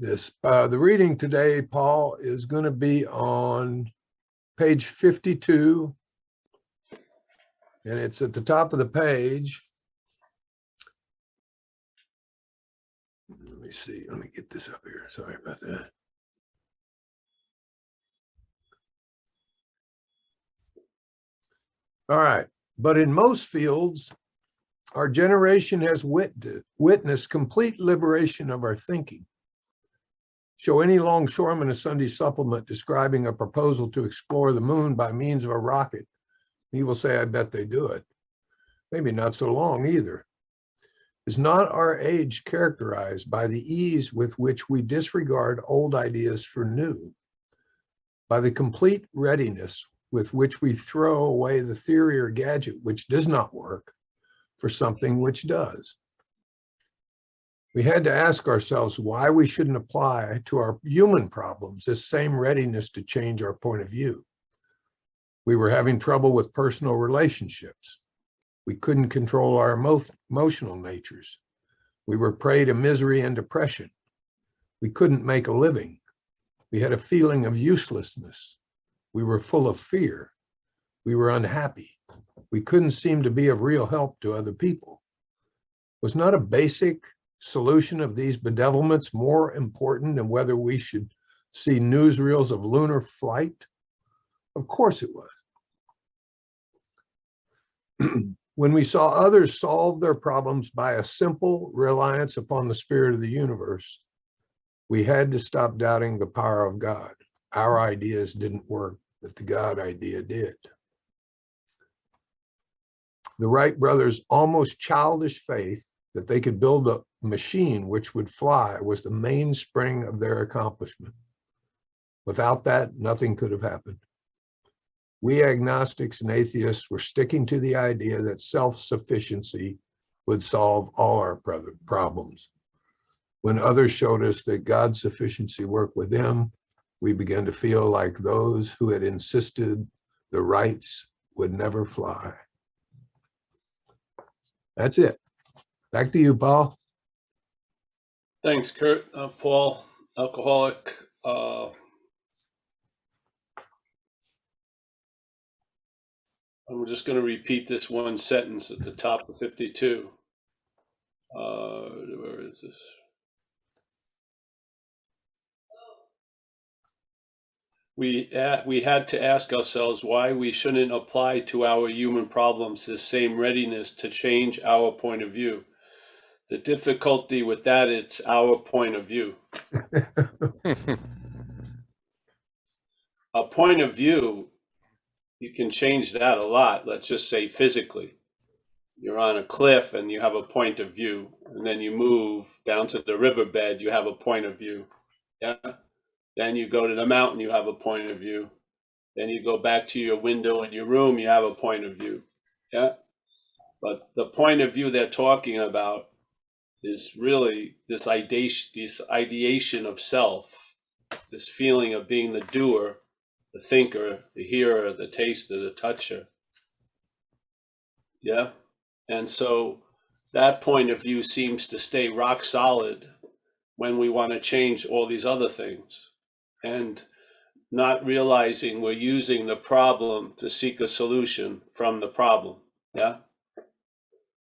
The reading today, Paul, is going to be on page 52, and it's at the top of the page. Let me see. Let me get this up here. Sorry about that. All right. But in most fields, our generation has witnessed complete liberation of our thinking. Show any longshoreman a Sunday supplement describing a proposal to explore the moon by means of a rocket. He will say, I bet they do it. Maybe not so long either. Is not our age characterized by the ease with which we disregard old ideas for new, by the complete readiness with which we throw away the theory or gadget which does not work for something which does? We had to ask ourselves why we shouldn't apply to our human problems this same readiness to change our point of view. We were having trouble with personal relationships. We couldn't control our emotional natures. We were prey to misery and depression. We couldn't make a living. We had a feeling of uselessness. We were full of fear. We were unhappy. We couldn't seem to be of real help to other people. Was not a basic solution of these bedevilments more important than whether we should see newsreels of lunar flight? Of course it was. When we saw others solve their problems by a simple reliance upon the spirit of the universe, we had to stop doubting the power of God. Our ideas didn't work, but the God idea did. The Wright brothers' almost childish faith that they could build a machine which would fly was the mainspring of their accomplishment. Without that, nothing could have happened. We agnostics and atheists were sticking to the idea that self-sufficiency would solve all our problems. When others showed us that God's sufficiency worked with them, we began to feel like those who had insisted the Wrights would never fly. That's it. Back to you, Paul. Thanks, Kurt. Paul, alcoholic. I'm just going to repeat this one sentence at the top of 52. Where is this? We had to ask ourselves why we shouldn't apply to our human problems the same readiness to change our point of view. The difficulty with that, it's our point of view. A point of view, you can change that a lot. Let's just say physically. You're on a cliff and you have a point of view, and then you move down to the riverbed, you have a point of view. Yeah. Then you go to the mountain, you have a point of view. Then you go back to your window in your room, you have a point of view. Yeah. But the point of view they're talking about is really this ideation of self, this feeling of being the doer, the thinker, the hearer, the taster, the toucher. Yeah. And so that point of view seems to stay rock solid when we want to change all these other things, and not realizing we're using the problem to seek a solution from the problem. Yeah.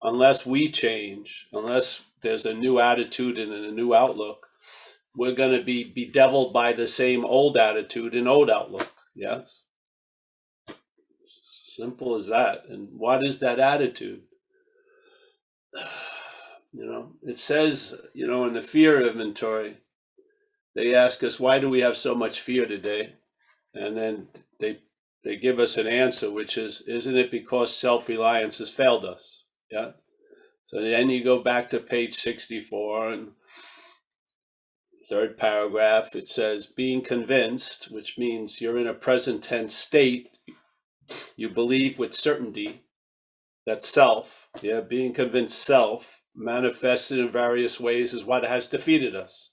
Unless we change, unless there's a new attitude and a new outlook, we're going to be bedeviled by the same old attitude and old outlook. Yes. Simple as that. And what is that attitude? It says, in the fear inventory, they ask us, why do we have so much fear today? And then they give us an answer, which is, isn't it because self-reliance has failed us? Yeah. So then you go back to page 64 and third paragraph, it says, being convinced, which means you're in a present tense state. You believe with certainty that self, being convinced self, manifested in various ways, is what has defeated us.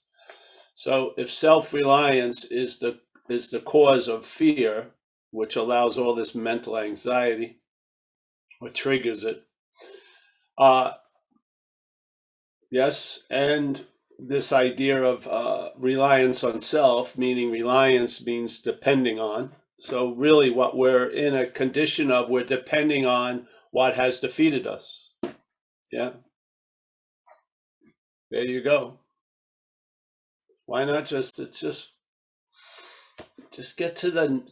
So if self-reliance is the cause of fear, which allows all this mental anxiety, or triggers it, yes, and this idea of reliance on self, meaning reliance means depending on. So really what we're in a condition of, we're depending on what has defeated us. Yeah. There you go. Why not just get to the,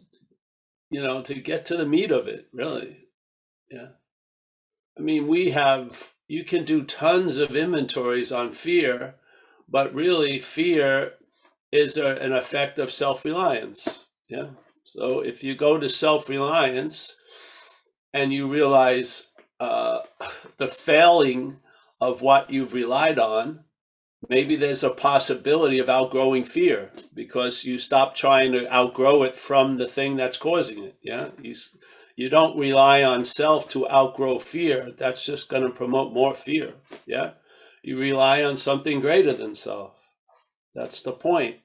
to get to the meat of it, really. Yeah. I mean, you can do tons of inventories on fear, but really fear is an effect of self-reliance. Yeah. So if you go to self-reliance and you realize the failing of what you've relied on, maybe there's a possibility of outgrowing fear because you stop trying to outgrow it from the thing that's causing it. Yeah. You don't rely on self to outgrow fear. That's just going to promote more fear. Yeah. You rely on something greater than self. That's the point.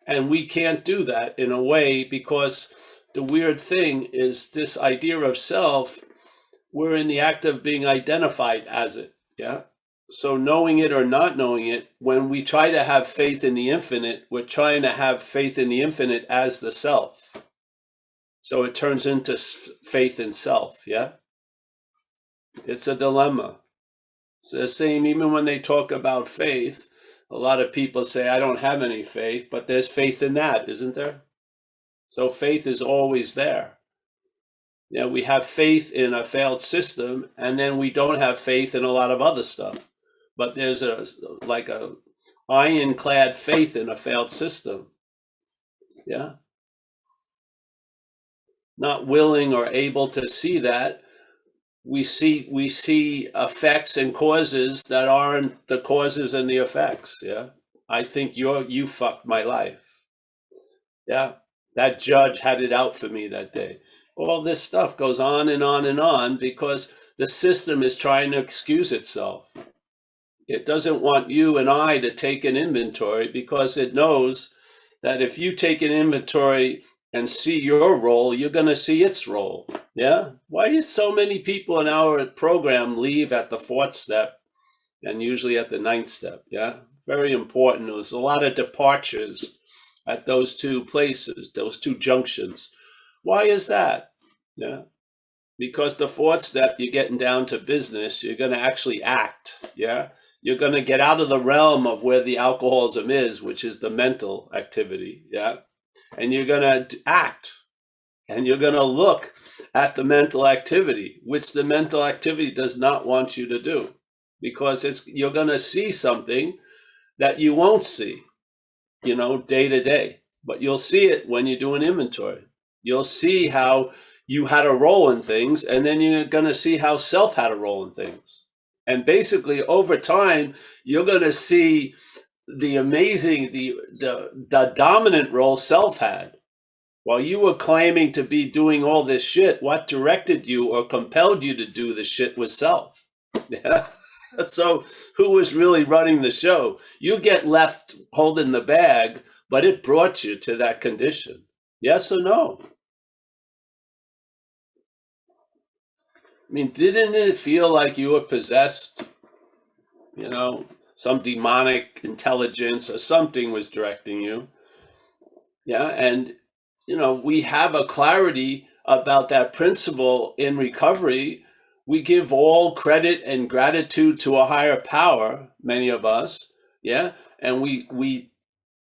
And we can't do that in a way because the weird thing is this idea of self, we're in the act of being identified as it. Yeah. So knowing it or not knowing it, when we try to have faith in the infinite, we're trying to have faith in the infinite as the self. So it turns into faith in self. Yeah. It's a dilemma. It's the same, even when they talk about faith, a lot of people say, I don't have any faith, but there's faith in that, isn't there? So faith is always there. Yeah, we have faith in a failed system, and then we don't have faith in a lot of other stuff. But there's a ironclad faith in a failed system. Yeah. Not willing or able to see that, we see effects and causes that aren't the causes and the effects. Yeah. I think you fucked my life. Yeah. That judge had it out for me that day. All this stuff goes on and on and on because the system is trying to excuse itself. It doesn't want you and I to take an inventory because it knows that if you take an inventory and see your role, you're going to see its role. Yeah. Why do so many people in our program leave at the 4th step and usually at the 9th step? Yeah. Very important. There's a lot of departures at those two places, those two junctions. Why is that? Yeah. Because the 4th step, you're getting down to business. You're going to actually act. Yeah. You're going to get out of the realm of where the alcoholism is, which is the mental activity. Yeah. And you're going to act. And you're going to look at the mental activity, which the mental activity does not want you to do. Because you're going to see something that you won't see, day to day. But you'll see it when you do an inventory. You'll see how you had a role in things, and then you're going to see how self had a role in things. And basically, over time, you're going to see the amazing, the dominant role self had. While you were claiming to be doing all this shit, what directed you or compelled you to do the shit was self. Yeah. So who was really running the show? You get left holding the bag, but it brought you to that condition. Yes or no? I mean, didn't it feel like you were possessed? Some demonic intelligence or something was directing you. Yeah. And, we have a clarity about that principle in recovery. We give all credit and gratitude to a higher power, many of us. Yeah. And we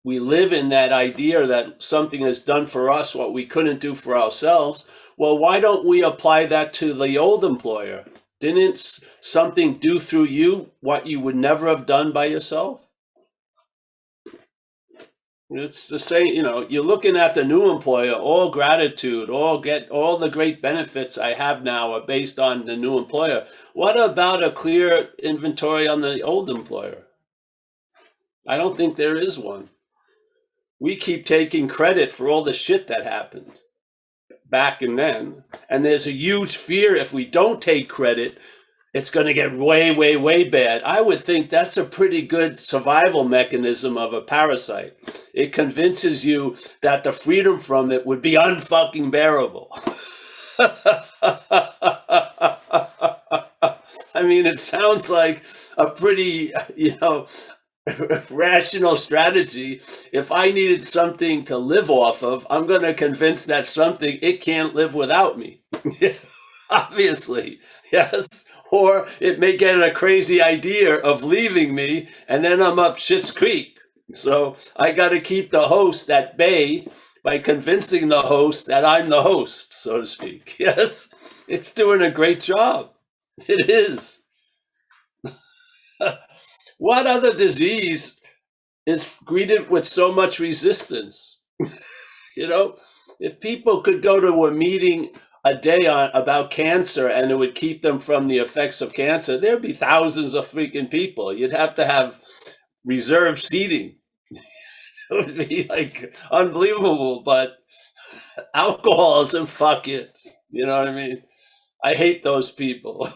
live in that idea that something has done for us what we couldn't do for ourselves. Well, why don't we apply that to the old employer? Didn't something do through you what you would never have done by yourself? It's the same, you're looking at the new employer, all gratitude, all the great benefits I have now are based on the new employer. What about a clear inventory on the old employer? I don't think there is one. We keep taking credit for all the shit that happened back and then. And there's a huge fear if we don't take credit, it's going to get way, way, way bad. I would think that's a pretty good survival mechanism of a parasite. It convinces you that the freedom from it would be unfucking bearable. I mean, it sounds like a pretty, rational strategy. If I needed something to live off of, I'm going to convince that something it can't live without me. Obviously, yes. Or it may get a crazy idea of leaving me, and then I'm up shit's creek. So I got to keep the host at bay by convincing the host that I'm the host, so to speak. Yes, it's doing a great job. It is. What other disease is greeted with so much resistance? You know, if people could go to a meeting a day about cancer and it would keep them from the effects of cancer, there'd be thousands of freaking people. You'd have to have reserved seating. It would be like unbelievable, but alcoholism, fuck it. You know what I mean? I hate those people.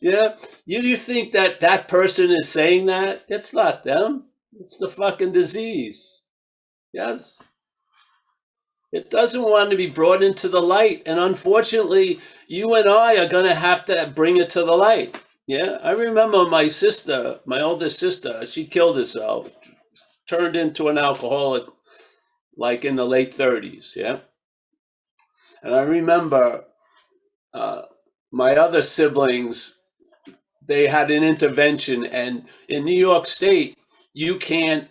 Yeah, you think that that person is saying that? It's not them. It's the fucking disease. Yes. It doesn't want to be brought into the light. And unfortunately, you and I are going to have to bring it to the light. Yeah. I remember my sister, my oldest sister, she killed herself, turned into an alcoholic like in the late 30s. Yeah. And I remember my other siblings, they had an intervention. And in New York State, you can't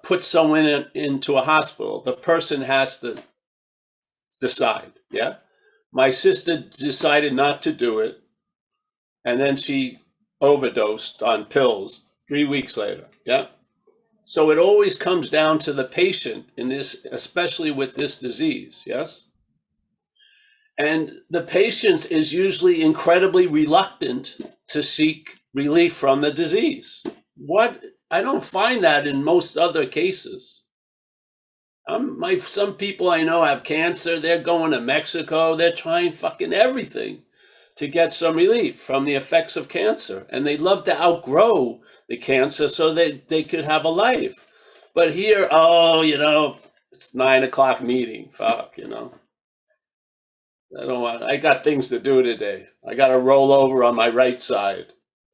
put someone into a hospital. The person has to decide. Yeah. My sister decided not to do it. And then she overdosed on pills 3 weeks later. Yeah. So it always comes down to the patient in this, especially with this disease. Yes. And the patient is usually incredibly reluctant to seek relief from the disease. What I don't find that in most other cases. Some people I know have cancer. They're going to Mexico. They're trying fucking everything to get some relief from the effects of cancer. And they love to outgrow the cancer so they could have a life. But here, oh, it's 9 o'clock meeting. Fuck, I don't want. I got things to do today. I got to roll over on my right side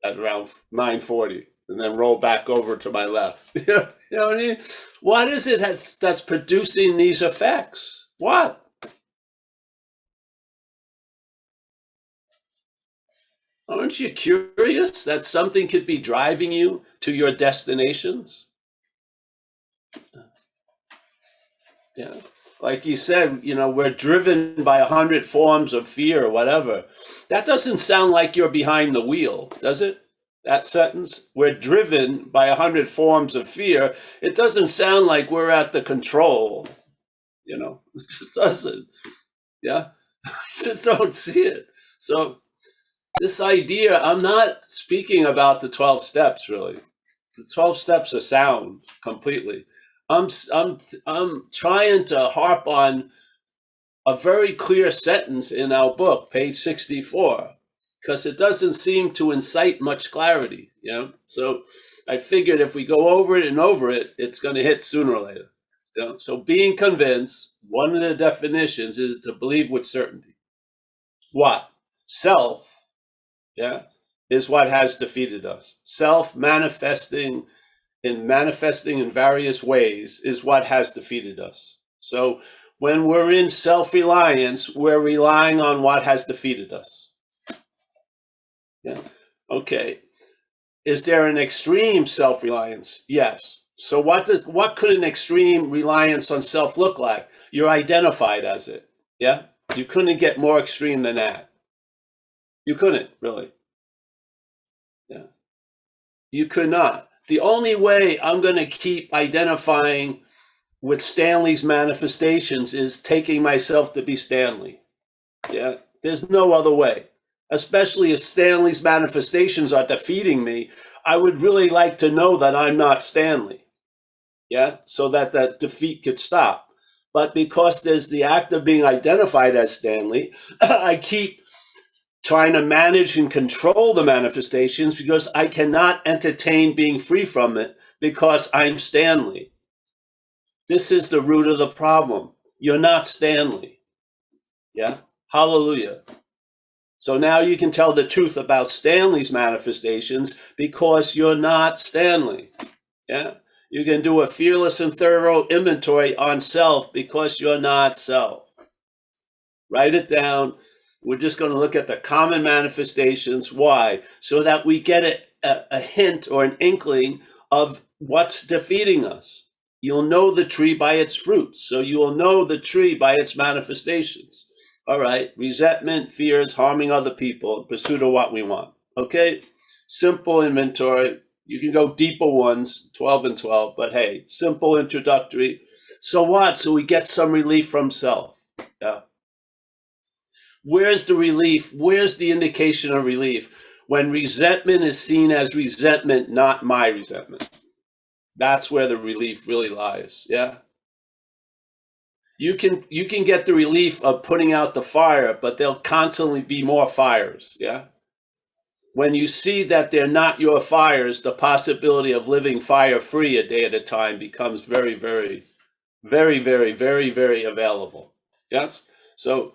at around 9:40, and then roll back over to my left. You know what I mean? What is it that's producing these effects? What? Aren't you curious that something could be driving you to your destinations? Yeah. Like you said, we're driven by 100 forms of fear or whatever. That doesn't sound like you're behind the wheel, does it? That sentence, we're driven by 100 forms of fear. It doesn't sound like we're at the control. It just doesn't. Yeah. I just don't see it. So this idea, I'm not speaking about the 12 steps really. The 12 steps are sound completely. I'm trying to harp on a very clear sentence in our book, page 64, because it doesn't seem to incite much clarity. So I figured if we go over it and over it, it's going to hit sooner or later. So being convinced, one of the definitions is to believe with certainty. What? Self, is what has defeated us. Self manifesting in various ways is what has defeated us. So when we're in self-reliance, we're relying on what has defeated us. Yeah. Okay. Is there an extreme self-reliance? Yes. So what could an extreme reliance on self look like? You're identified as it. Yeah. You couldn't get more extreme than that. You couldn't really. Yeah. You could not. The only way I'm going to keep identifying with Stanley's manifestations is taking myself to be Stanley. Yeah, there's no other way. Especially if Stanley's manifestations are defeating me, I would really like to know that I'm not Stanley. Yeah, so that that defeat could stop. But because there's the act of being identified as Stanley, I keep trying to manage and control the manifestations because I cannot entertain being free from it because I'm Stanley. This is the root of the problem. You're not Stanley. Yeah. Hallelujah. So now you can tell the truth about Stanley's manifestations because you're not Stanley. Yeah. You can do a fearless and thorough inventory on self because you're not self. Write it down. We're just going to look at the common manifestations. Why? So that we get a hint or an inkling of what's defeating us. You'll know the tree by its fruits. So you will know the tree by its manifestations. All right. Resentment, fears, harming other people in pursuit of what we want. Okay. Simple inventory. You can go deeper ones, 12 and 12, but hey, simple introductory. So what? So we get some relief from self. Yeah. Where's the relief? Where's the indication of relief? When resentment is seen as resentment, not my resentment. That's where the relief really lies. Yeah. You can get the relief of putting out the fire, but there'll constantly be more fires. Yeah. When you see that they're not your fires, the possibility of living fire free a day at a time becomes very, very, very, very, very, very available. Yes. So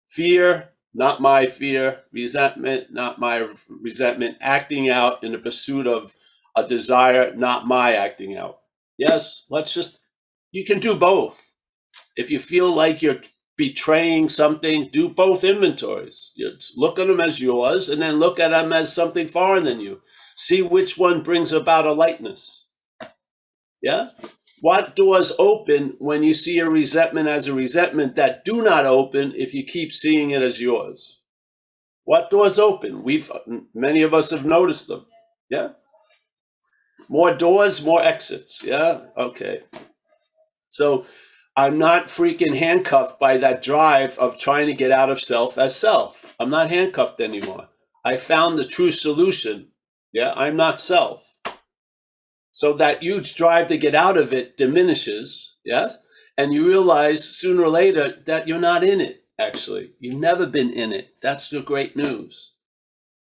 fear, not my fear. Resentment, not my resentment. Acting out in the pursuit of a desire, not my acting out. Yes, you can do both. If you feel like you're betraying something, do both inventories. You look at them as yours and then look at them as something foreign than you. See which one brings about a lightness. Yeah? What doors open when you see a resentment as a resentment that do not open if you keep seeing it as yours? What doors open? Many of us have noticed them. Yeah. More doors, more exits. Yeah. Okay. So I'm not freaking handcuffed by that drive of trying to get out of self as self. I'm not handcuffed anymore. I found the true solution. Yeah. I'm not self. So that huge drive to get out of it diminishes, yes? And you realize sooner or later that you're not in it, actually. You've never been in it. That's the great news.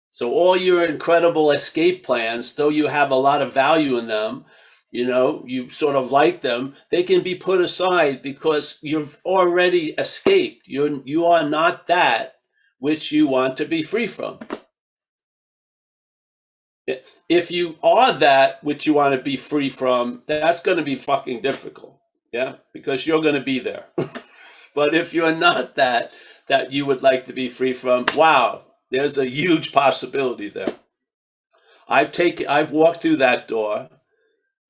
So all your incredible escape plans, though you have a lot of value in them, you sort of like them, they can be put aside because you've already escaped. You are not that which you want to be free from. If you are that which you want to be free from, that's going to be fucking difficult. Yeah, because you're going to be there. But if you're not that you would like to be free from, wow, there's a huge possibility there. I've walked through that door,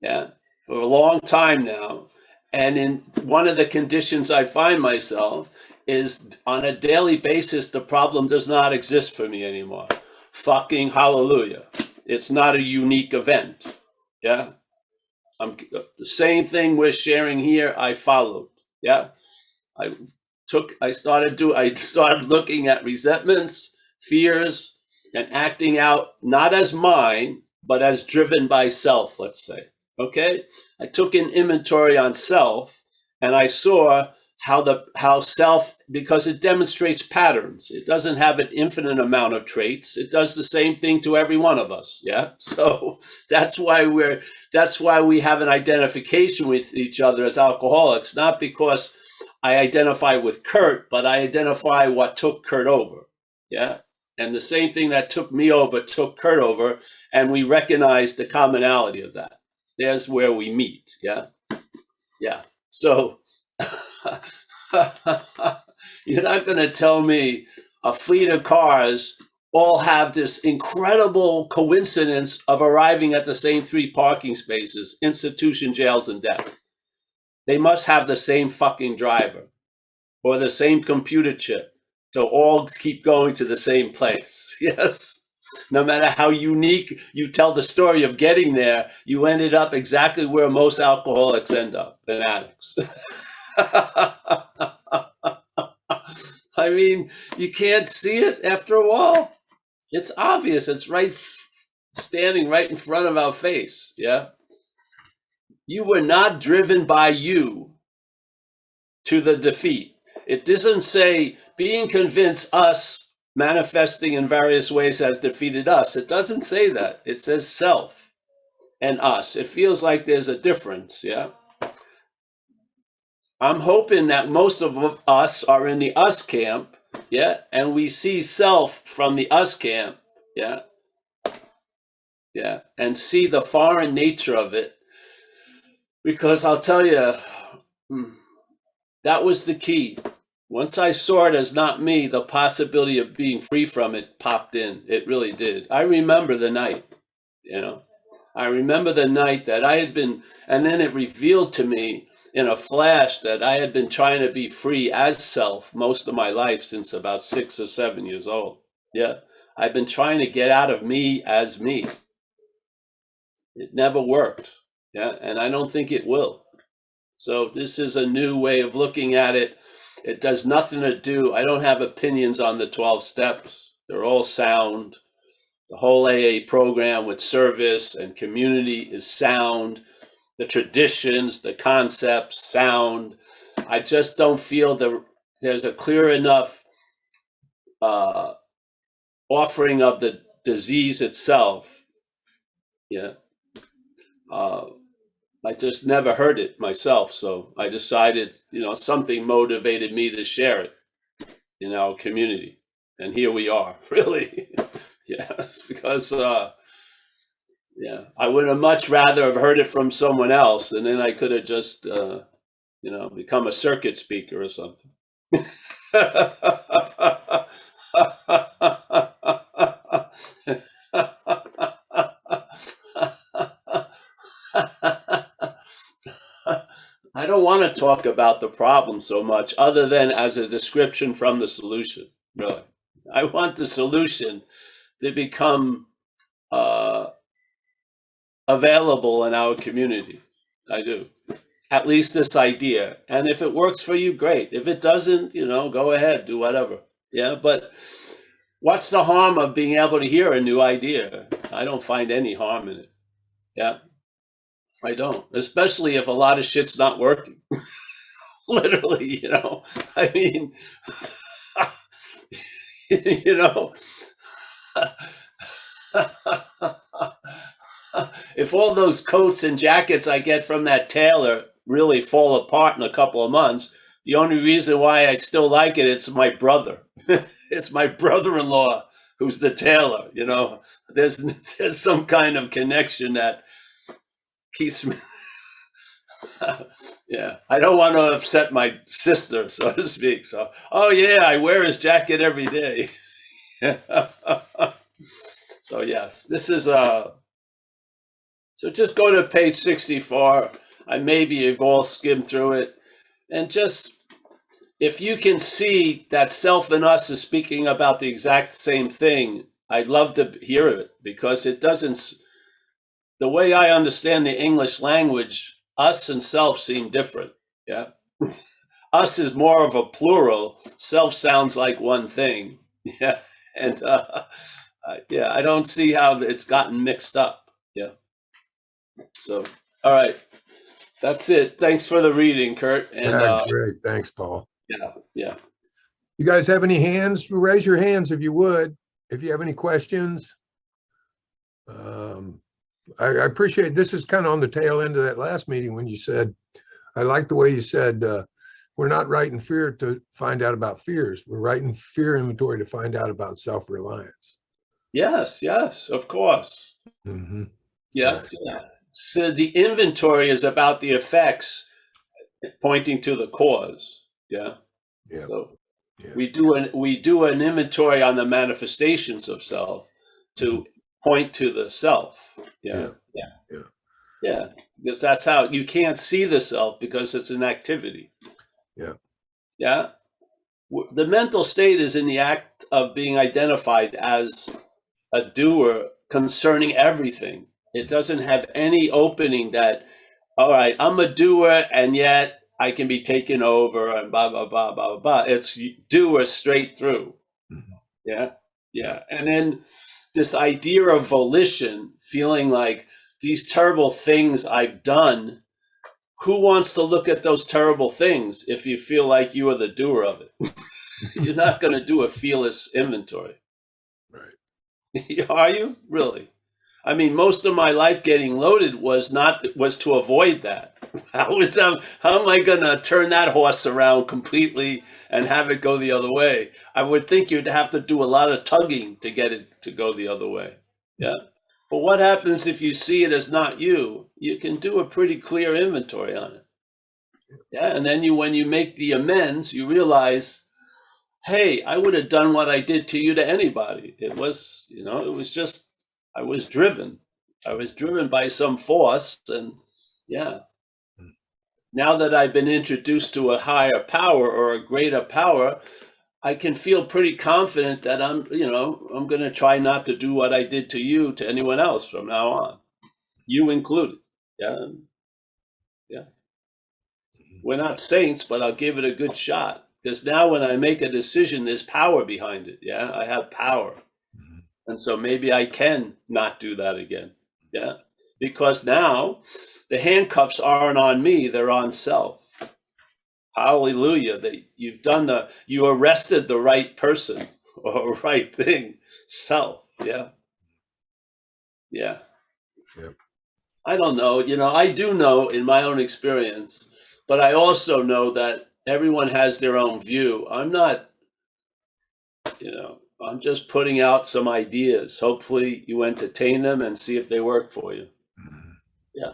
yeah, for a long time now. And in one of the conditions I find myself is on a daily basis, the problem does not exist for me anymore. Fucking hallelujah. It's not a unique event. Yeah. The same thing we're sharing here, I followed. Yeah. I started looking at resentments, fears, and acting out not as mine, but as driven by self, let's say. Okay. I took an inventory on self and I saw how self, because it demonstrates patterns. It doesn't have an infinite amount of traits. It does the same thing to every one of us. Yeah. So that's why we have an identification with each other as alcoholics, not because I identify with Kurt, but I identify what took Kurt over. Yeah. And the same thing that took me over took Kurt over, and we recognize the commonality of that. There's where we meet. Yeah. Yeah. So you're not going to tell me a fleet of cars all have this incredible coincidence of arriving at the same 3 parking spaces, institution, jails, and death. They must have the same fucking driver or the same computer chip to all keep going to the same place. Yes. No matter how unique you tell the story of getting there, you ended up exactly where most alcoholics end up, and addicts. I mean, you can't see it after a while. It's obvious. It's standing right in front of our face. Yeah. You were not driven by you to the defeat. It doesn't say being convinced us manifesting in various ways has defeated us. It doesn't say that. It says self and us. It feels like there's a difference. Yeah. I'm hoping that most of us are in the us camp Yeah. And we see self from the us camp. Yeah. Yeah. And see the foreign nature of it. Because I'll tell you, that was the key. Once I saw it as not me, the possibility of being free from it popped in. It really did. I remember the night, you know. I remember the night that I had been, and then it revealed to me in a flash that I had been trying to be free as self most of my life since about 6 or 7 years old. Yeah. I've been trying to get out of me as me. It never worked. Yeah. And I don't think it will. So this is a new way of looking at it. It does nothing to do. I don't have opinions on the 12 steps. They're all sound. The whole AA program with service and community is sound. The traditions, the concepts, sound. I just don't feel there's a clear enough offering of the disease itself. Yeah. I just never heard it myself. So I decided, something motivated me to share it in our community. And here we are, really. Yes, because, I would have much rather have heard it from someone else. And then I could have just, become a circuit speaker or something. I don't want to talk about the problem so much other than as a description from the solution, really. I want the solution to become available in our community. I do. At least this idea. And if it works for you, great. If it doesn't, go ahead, do whatever. Yeah, but what's the harm of being able to hear a new idea? I don't find any harm in it. Yeah. I don't, especially if a lot of shit's not working. Literally, I mean, if all those coats and jackets I get from that tailor really fall apart in a couple of months, the only reason why I still like it, it's my brother. It's my brother-in-law who's the tailor, There's some kind of connection that keeps me. Yeah, I don't want to upset my sister, so to speak. So, oh yeah, I wear his jacket every day. So yes, this is so just go to page 64. Maybe you've all skimmed through it, and just if you can see that self and us is speaking about the exact same thing, I'd love to hear it, because it doesn't. The way I understand the English language, us and self seem different. Yeah. Us is more of a plural. Self sounds like one thing. Yeah. And I don't see how it's gotten mixed up. Yeah. So, all right. That's it. Thanks for the reading, Kurt. And great. Thanks, Paul. Yeah. You guys have any hands? Raise your hands if you would. If you have any questions. I appreciate, this is kind of on the tail end of that last meeting when you said, I like the way you said, we're not writing fear to find out about fears. We're writing fear inventory to find out about self-reliance. Yes, of course. Mm-hmm. Yes. Yeah. So the inventory is about the effects pointing to the cause. Yeah. Yeah. So we do an inventory on the manifestations of self to point to the self. Yeah. Because that's how you can't see the self, because it's an activity. Yeah. The mental state is in the act of being identified as a doer concerning everything. It doesn't have any opening that, all right, I'm a doer and yet I can be taken over and blah, blah, blah, blah, blah. It's doer straight through. Yeah. And then this idea of volition, feeling like these terrible things I've done, who wants to look at those terrible things if you feel like you are the doer of it? You're not going to do a fearless inventory. Right. Are you? Really? I mean, most of my life getting loaded was to avoid that. How am I going to turn that horse around completely and have it go the other way? I would think you'd have to do a lot of tugging to get it to go the other way. Yeah. But what happens if you see it as not you? You can do a pretty clear inventory on it. Yeah. And then when you make the amends, you realize, hey, I would have done what I did to you to anybody. It was, it was just, I was driven. I was driven by some force. And yeah, now that I've been introduced to a higher power or a greater power, I can feel pretty confident that I'm going to try not to do what I did to you to anyone else from now on, you included. Yeah. Yeah. We're not saints, but I'll give it a good shot. Because now when I make a decision, there's power behind it. Yeah, I have power. And so maybe I can not do that again. Yeah, because now the handcuffs aren't on me, they're on self. Hallelujah. You arrested the right person or right thing, self. Yeah. Yeah. Yep. I don't know. I do know in my own experience, but I also know that everyone has their own view. I'm not, I'm just putting out some ideas. Hopefully you entertain them and see if they work for you. Yeah.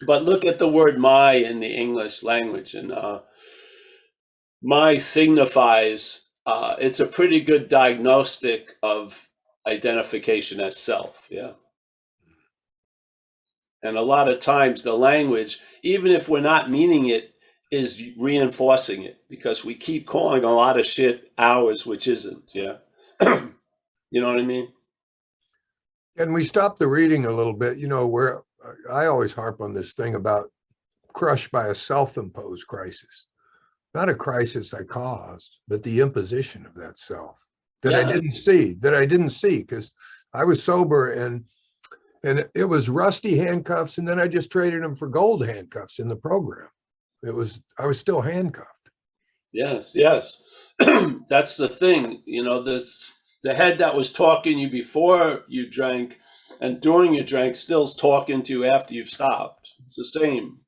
But look at the word my in the English language, and my signifies, it's a pretty good diagnostic of identification as self. Yeah. And a lot of times the language, even if we're not meaning it, is reinforcing it, because we keep calling a lot of shit ours, which isn't. Yeah. You know what I mean? And we stop the reading a little bit, where I always harp on this thing about crushed by a self-imposed crisis. Not a crisis I caused, but the imposition of that self that I didn't see because I was sober, and it was rusty handcuffs, and then I just traded them for gold handcuffs in the program. I was still handcuffed. Yes. That's the thing. The head that was talking to you before you drank and during you drank still's talking to you after you've stopped. It's the same.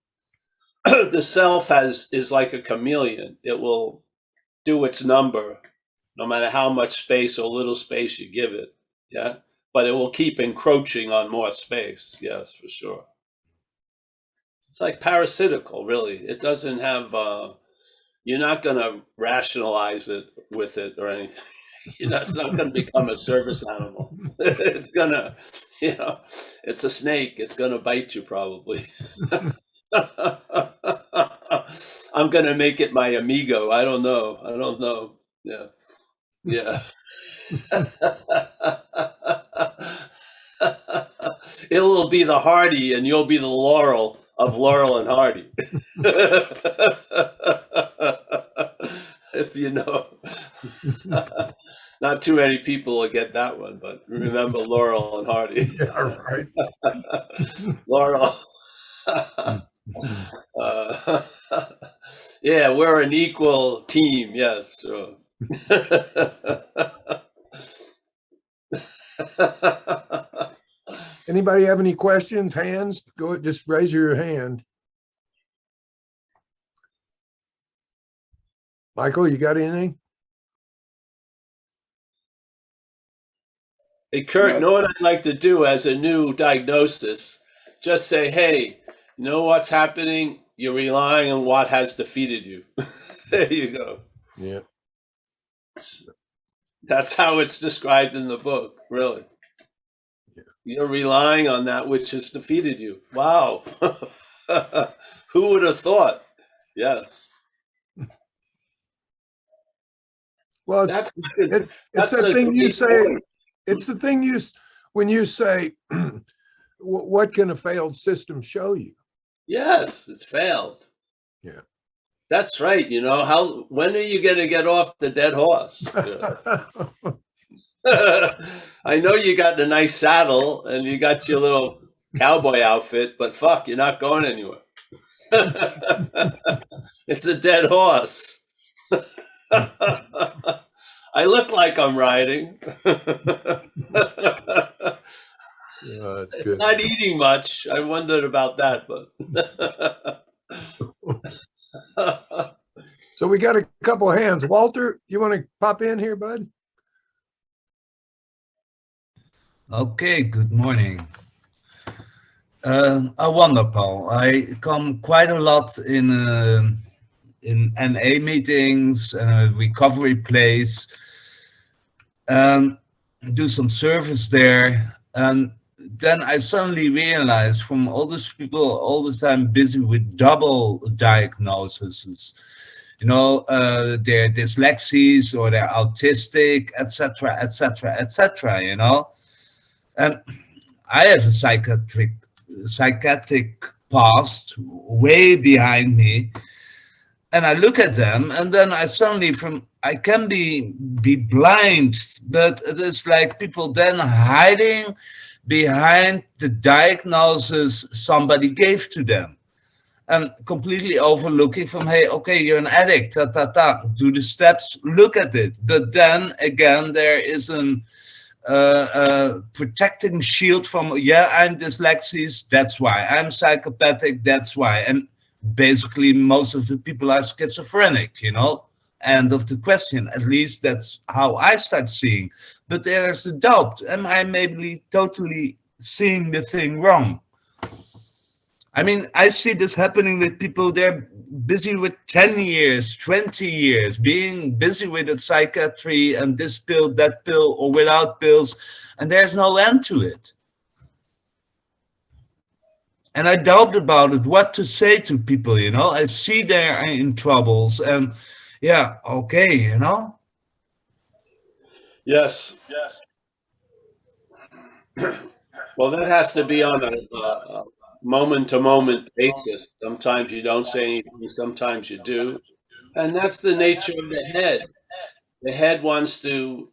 The self is like a chameleon. It will do its number no matter how much space or little space you give it. Yeah. But it will keep encroaching on more space. Yes, for sure. It's like parasitical, really. It doesn't have, you're not going to rationalize it with it or anything. It's not going to become a service animal. It's going to, it's a snake. It's going to bite you probably. I'm going to make it my amigo. I don't know. Yeah. Yeah. It will be the Hardy and you'll be the Laurel of Laurel and Hardy. If you know. Not too many people will get that one, but remember Laurel and Hardy. Yeah, right. Laurel. Yeah, we're an equal team. Yes, sure. Anybody have any questions? Hands? Go, just raise your hand. Michael, you got anything? Hey, Kurt, know what I'd like to do as a new diagnosis? Just say, hey, you know what's happening? You're relying on what has defeated you. There you go. Yeah. That's how it's described in the book, really. Yeah. You're relying on that which has defeated you. Wow. Who would have thought? Yes. Well, it's the thing you say. Point. It's the thing when you say, what can a failed system show you? Yes, it's failed. Yeah. That's right. When are you going to get off the dead horse? I know you got the nice saddle and you got your little cowboy outfit, but fuck, you're not going anywhere. It's a dead horse. I look like I'm riding. Yeah. That's good. Not eating much. I wondered about that, but. So we got a couple of hands. Walter, you want to pop in here, bud? Okay, good morning. Wonderful. I come quite a lot in NA meetings, recovery place, do some service there, and then I suddenly realized from all these people all the time busy with double diagnoses, their dyslexies or they're autistic, etc., etc., etc. And I have a psychiatric past way behind me, and I look at them, and then I suddenly I can be blind, but it is like people then hiding behind the diagnosis somebody gave to them, and completely overlooking from, hey, okay, you're an addict, do the steps, look at it. But then again, there is an protecting shield from, yeah, I'm dyslexic, that's why. I'm psychopathic, that's why. And basically, most of the people are schizophrenic, End of the question. At least that's how I start seeing. But there's a doubt. Am I maybe totally seeing the thing wrong? I mean, I see this happening with people, they're busy with 10 years, 20 years, being busy with the psychiatry and this pill, that pill, or without pills, and there's no end to it. And I doubt about it, what to say to people, I see they're in troubles, and yeah, okay, Yes. Well, that has to be on a moment-to-moment basis. Sometimes you don't say anything, sometimes you do. And that's the nature of the head. The head wants to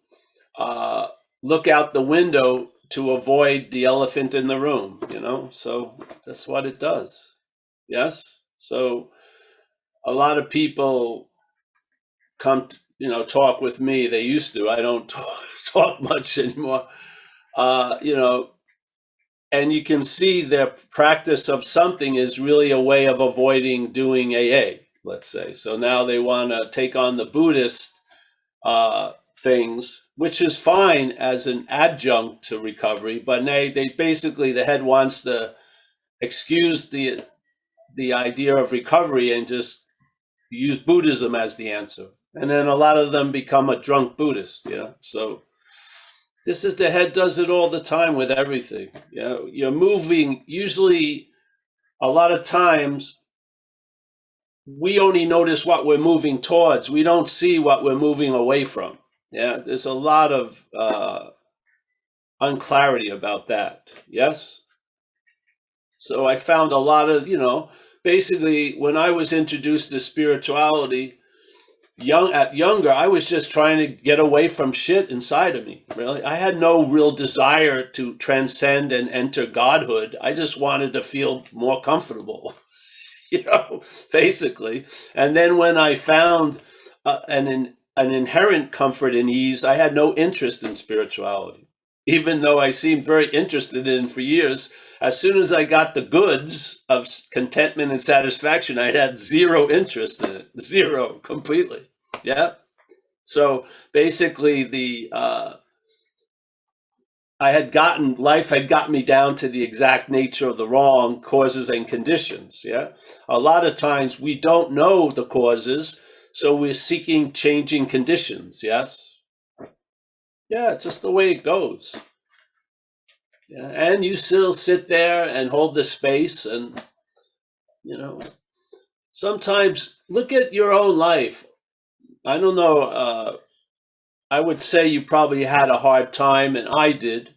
look out the window to avoid the elephant in the room, So that's what it does. Yes? So a lot of people come to, talk with me. They used to. I don't talk much anymore. And you can see their practice of something is really a way of avoiding doing AA, let's say. So now they want to take on the Buddhist things, which is fine as an adjunct to recovery, but they basically, the head wants to excuse the idea of recovery and just use Buddhism as the answer. And then a lot of them become a drunk Buddhist, So this is, the head does it all the time with everything. You're moving, usually a lot of times we only notice what we're moving towards. We don't see what we're moving away from. There's a lot of unclarity about that. Yes? So I found a lot of, basically when I was introduced to spirituality, younger, I was just trying to get away from shit inside of me, really. I had no real desire to transcend and enter godhood. I just wanted to feel more comfortable, basically. And then when I found an inherent comfort and ease, I had no interest in spirituality, even though I seemed very interested in it for years. As soon as I got the goods of contentment and satisfaction, I had zero interest in it. Zero, completely. Yeah. So basically life had gotten me down to the exact nature of the wrong causes and conditions. Yeah. A lot of times we don't know the causes, so we're seeking changing conditions. Yes. Yeah, just the way it goes. Yeah. And you still sit there and hold the space, and sometimes look at your own life. I don't know. I would say you probably had a hard time, and I did.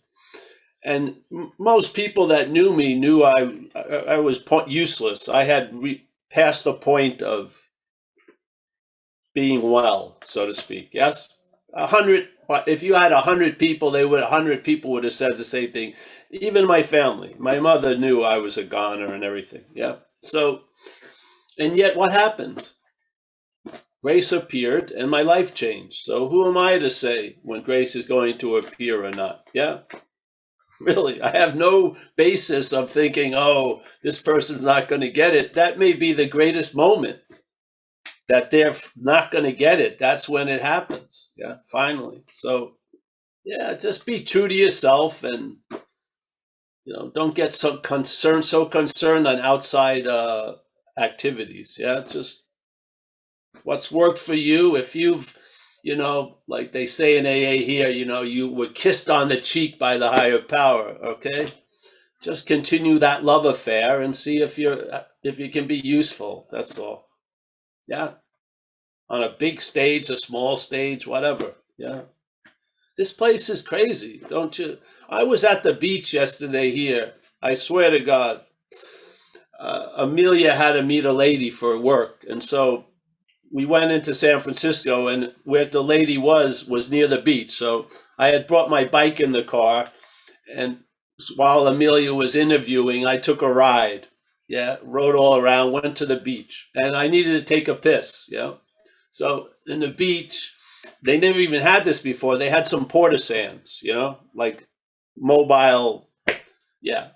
And most people that knew me knew I was useless. I had passed the point of being well, so to speak. Yes, 100. If you had 100 people, 100 people would have said the same thing. Even my family, my mother knew I was a goner and everything. Yeah. So, and yet, what happened? Grace appeared and my life changed. So who am I to say when grace is going to appear or not? Yeah. Really, I have no basis of thinking, oh, this person's not going to get it. That may be the greatest moment that they're not going to get it. That's when it happens. Yeah, finally. So, yeah, just be true to yourself, and don't get so concerned on outside activities. Yeah, just what's worked for you. If you've, like they say in AA here, you were kissed on the cheek by the higher power. Okay, just continue that love affair and see if you can be useful. That's all. Yeah, on a big stage, a small stage, whatever. Yeah, this place is crazy, don't you? I was at the beach yesterday here. I swear to God. Amelia had to meet a lady for work, and so we went into San Francisco, and where the lady was near the beach. So I had brought my bike in the car, and while Amelia was interviewing, I took a ride. Yeah, rode all around, went to the beach, and I needed to take a piss. So in the beach, they never even had this before. They had some porta sands, like mobile,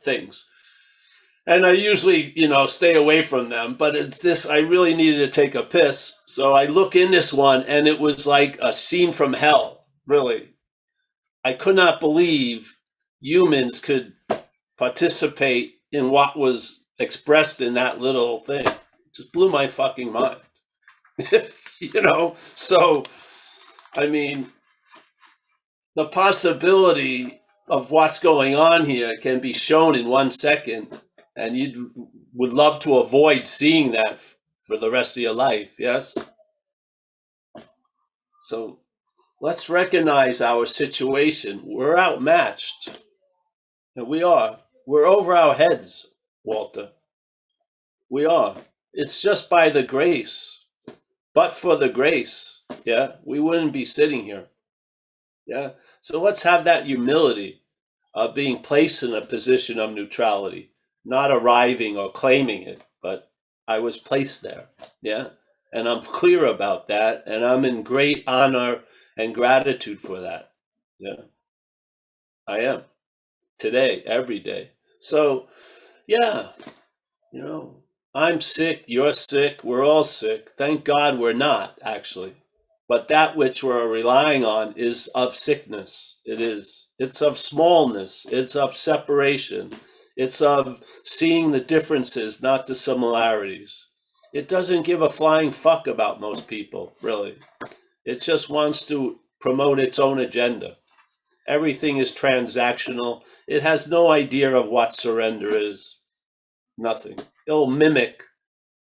things. And I usually, stay away from them, but it's this, I really needed to take a piss. So I look in this one, and it was like a scene from hell, really. I could not believe humans could participate in what was expressed in that little thing. It just blew my fucking mind. So, I mean, the possibility of what's going on here can be shown in 1 second. And you would love to avoid seeing that for the rest of your life, yes? So let's recognize our situation. We're outmatched. And we are. We're over our heads, Walter. We are. It's just by the grace. But for the grace, we wouldn't be sitting here. Yeah. So let's have that humility of being placed in a position of neutrality. Not arriving or claiming it, but I was placed there. Yeah. And I'm clear about that. And I'm in great honor and gratitude for that. Yeah. I am. Today, every day. So, yeah, I'm sick. You're sick. We're all sick. Thank God we're not, actually. But that which we're relying on is of sickness. It is. It's of smallness. It's of separation. It's of seeing the differences, not the similarities. It doesn't give a flying fuck about most people, really. It just wants to promote its own agenda. Everything is transactional. It has no idea of what surrender is. Nothing. It'll mimic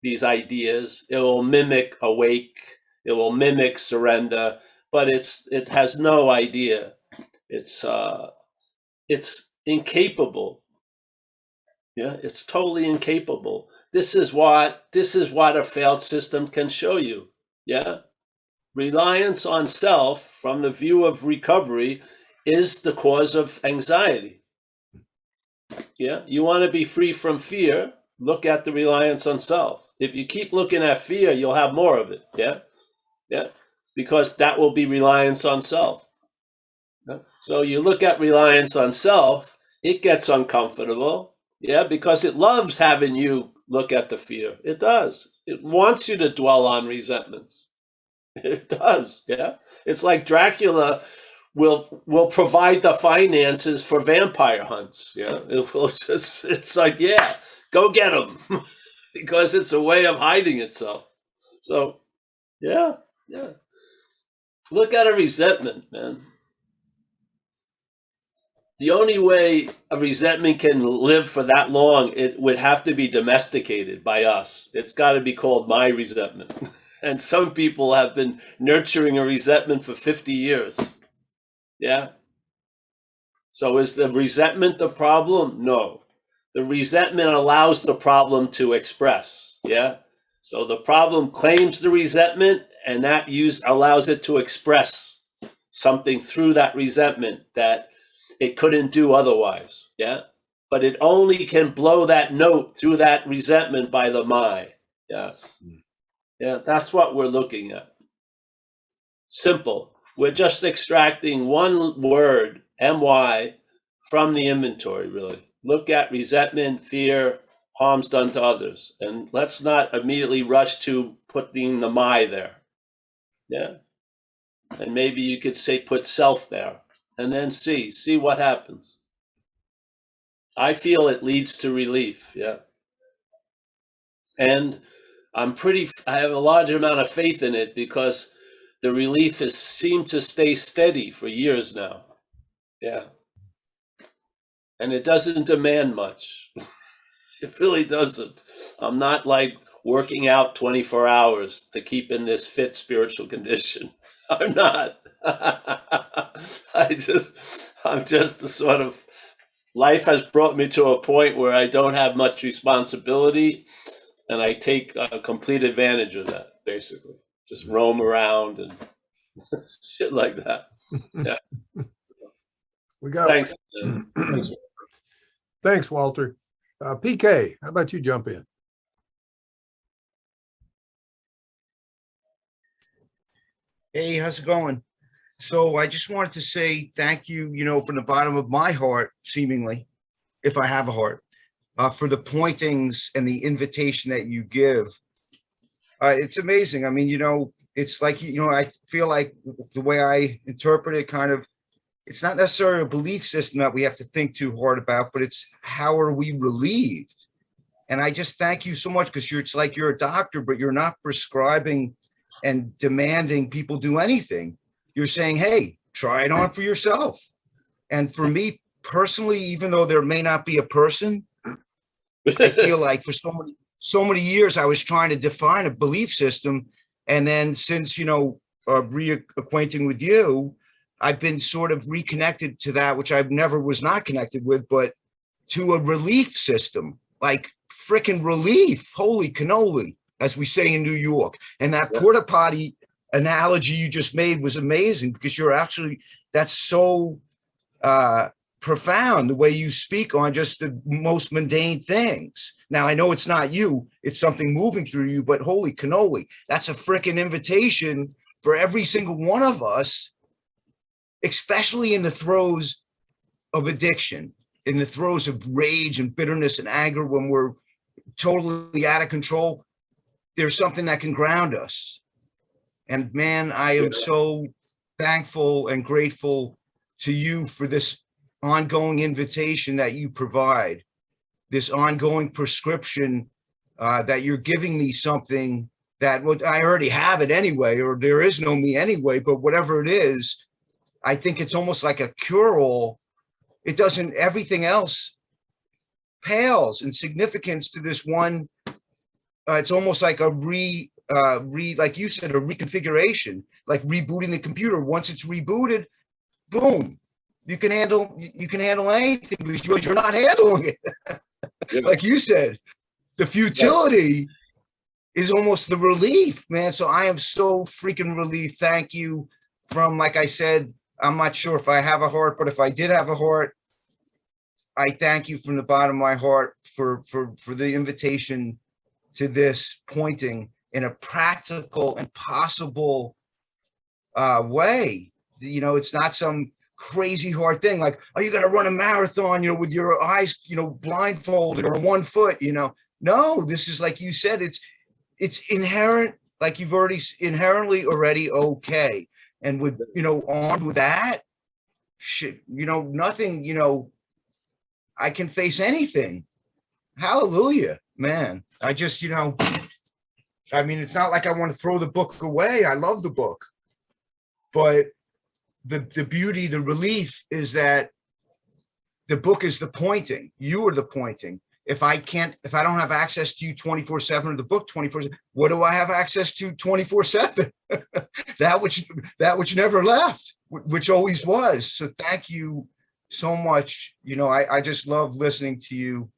these ideas. It will mimic awake. It will mimic surrender, but it has no idea. It's incapable. Yeah, it's totally incapable. This is what a failed system can show you. Yeah. Reliance on self from the view of recovery is the cause of anxiety. Yeah. You want to be free from fear, look at the reliance on self. If you keep looking at fear, you'll have more of it. Yeah. Yeah. Because that will be reliance on self. Yeah? So you look at reliance on self, it gets uncomfortable. Yeah, because it loves having you look at the fear. It does. It wants you to dwell on resentments. It does. Yeah. It's like Dracula will provide the finances for vampire hunts. Yeah. It will just, it's like, yeah, go get them because it's a way of hiding itself. So, yeah. Look at a resentment, man. The only way a resentment can live for that long, it would have to be domesticated by us. It's got to be called my resentment. And some people have been nurturing a resentment for 50 years. Yeah. So is the resentment the problem? No. The resentment allows the problem to express. Yeah. So the problem claims the resentment, and that allows it to express something through that resentment that it couldn't do otherwise. Yeah. But it only can blow that note through that resentment by the my. Yes. Yeah. That's what we're looking at. Simple. We're just extracting one word, my, from the inventory, really. Look at resentment, fear, harms done to others. And let's not immediately rush to putting the my there. Yeah. And maybe you could say put self there and then see what happens. I feel it leads to relief. Yeah. And I have a large amount of faith in it because the relief has seemed to stay steady for years now. Yeah. And it doesn't demand much. It really doesn't. I'm not like working out 24 hours to keep in this fit spiritual condition. I'm not. I'm just the sort of, life has brought me to a point where I don't have much responsibility, and I take complete advantage of that, basically. Just roam around and shit like that. Yeah. We got. Thanks. Thanks. Thanks, Walter. PK, how about you jump in? Hey, how's it going? So I just wanted to say thank you, from the bottom of my heart, seemingly, if I have a heart, for the pointings and the invitation that you give. It's amazing. I mean, it's like, I feel like the way I interpret it it's not necessarily a belief system that we have to think too hard about, but it's how are we relieved? And I just thank you so much because it's like you're a doctor, but you're not prescribing and demanding people do anything. You're saying, hey, try it on for yourself. And for me personally, even though there may not be a person, I feel like for so many years I was trying to define a belief system. And then since, reacquainting with you, I've been sort of reconnected to that, which I never was not connected with, but to a relief system, like frickin' relief. Holy cannoli, as we say in New York. And that porta potty analogy you just made was amazing because that's so profound, the way you speak on just the most mundane things. Now, I know it's not you, it's something moving through you, but holy cannoli, that's a frickin' invitation for every single one of us, especially in the throes of addiction, in the throes of rage and bitterness and anger, when we're totally out of control. There's something that can ground us. And man, I am so thankful and grateful to you for this ongoing invitation that you provide, this ongoing prescription that you're giving me something that I already have it anyway, or there is no me anyway, but whatever it is, I think it's almost like a cure-all. It doesn't, everything else pales in significance to this one. It's almost like a like you said, a reconfiguration, like rebooting the computer. Once it's rebooted, boom, you can handle anything because you're not handling it. Like you said, the futility is almost the relief, man. So I am so freaking relieved. Thank you. From, like I said, I'm not sure if I have a heart, but if I did have a heart, I thank you from the bottom of my heart for the invitation to this pointing in a practical and possible way. It's not some crazy hard thing like, oh, you got to run a marathon, with your eyes, blindfolded or on one foot, No, this is like you said, it's inherent, like you've already inherently already okay. And with, armed with that shit, nothing, I can face anything. Hallelujah, man. I just, I mean, it's not like I want to throw the book away. I love the book, but the beauty, the relief is that the book is the pointing. You are the pointing. If I don't have access to you 24/7 or the book 24/7, what do I have access to 24/7? that which never left, which always was. So thank you so much. I just love listening to you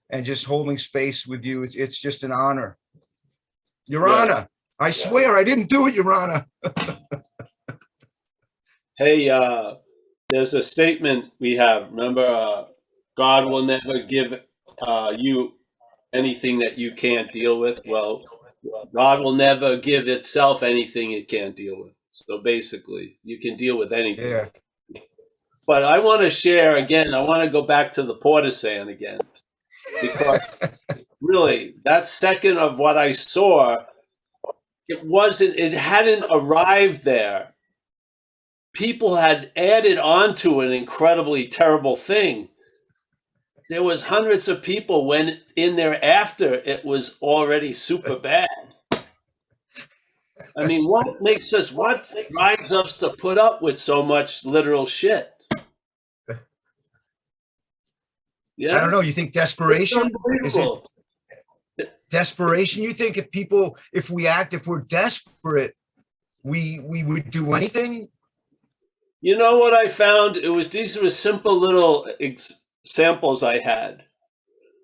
and just holding space with you. It's just an honor. Your Honor, I swear I didn't do it, Your Honor. Hey, there's a statement we have. Remember, God will never give you anything that you can't deal with. Well, God will never give itself anything it can't deal with. So basically, you can deal with anything. Yeah. But I want to share again. I want to go back to the Portisane again, because really, that second of what I saw, it hadn't arrived there. People had added onto an incredibly terrible thing. There was hundreds of people went in there after it was already super bad. I mean, what drives us to put up with so much literal shit? Yeah, I don't know. You think desperation? Is it desperation? You think if we're desperate, we would do anything? You know what I found? These were simple little examples I had.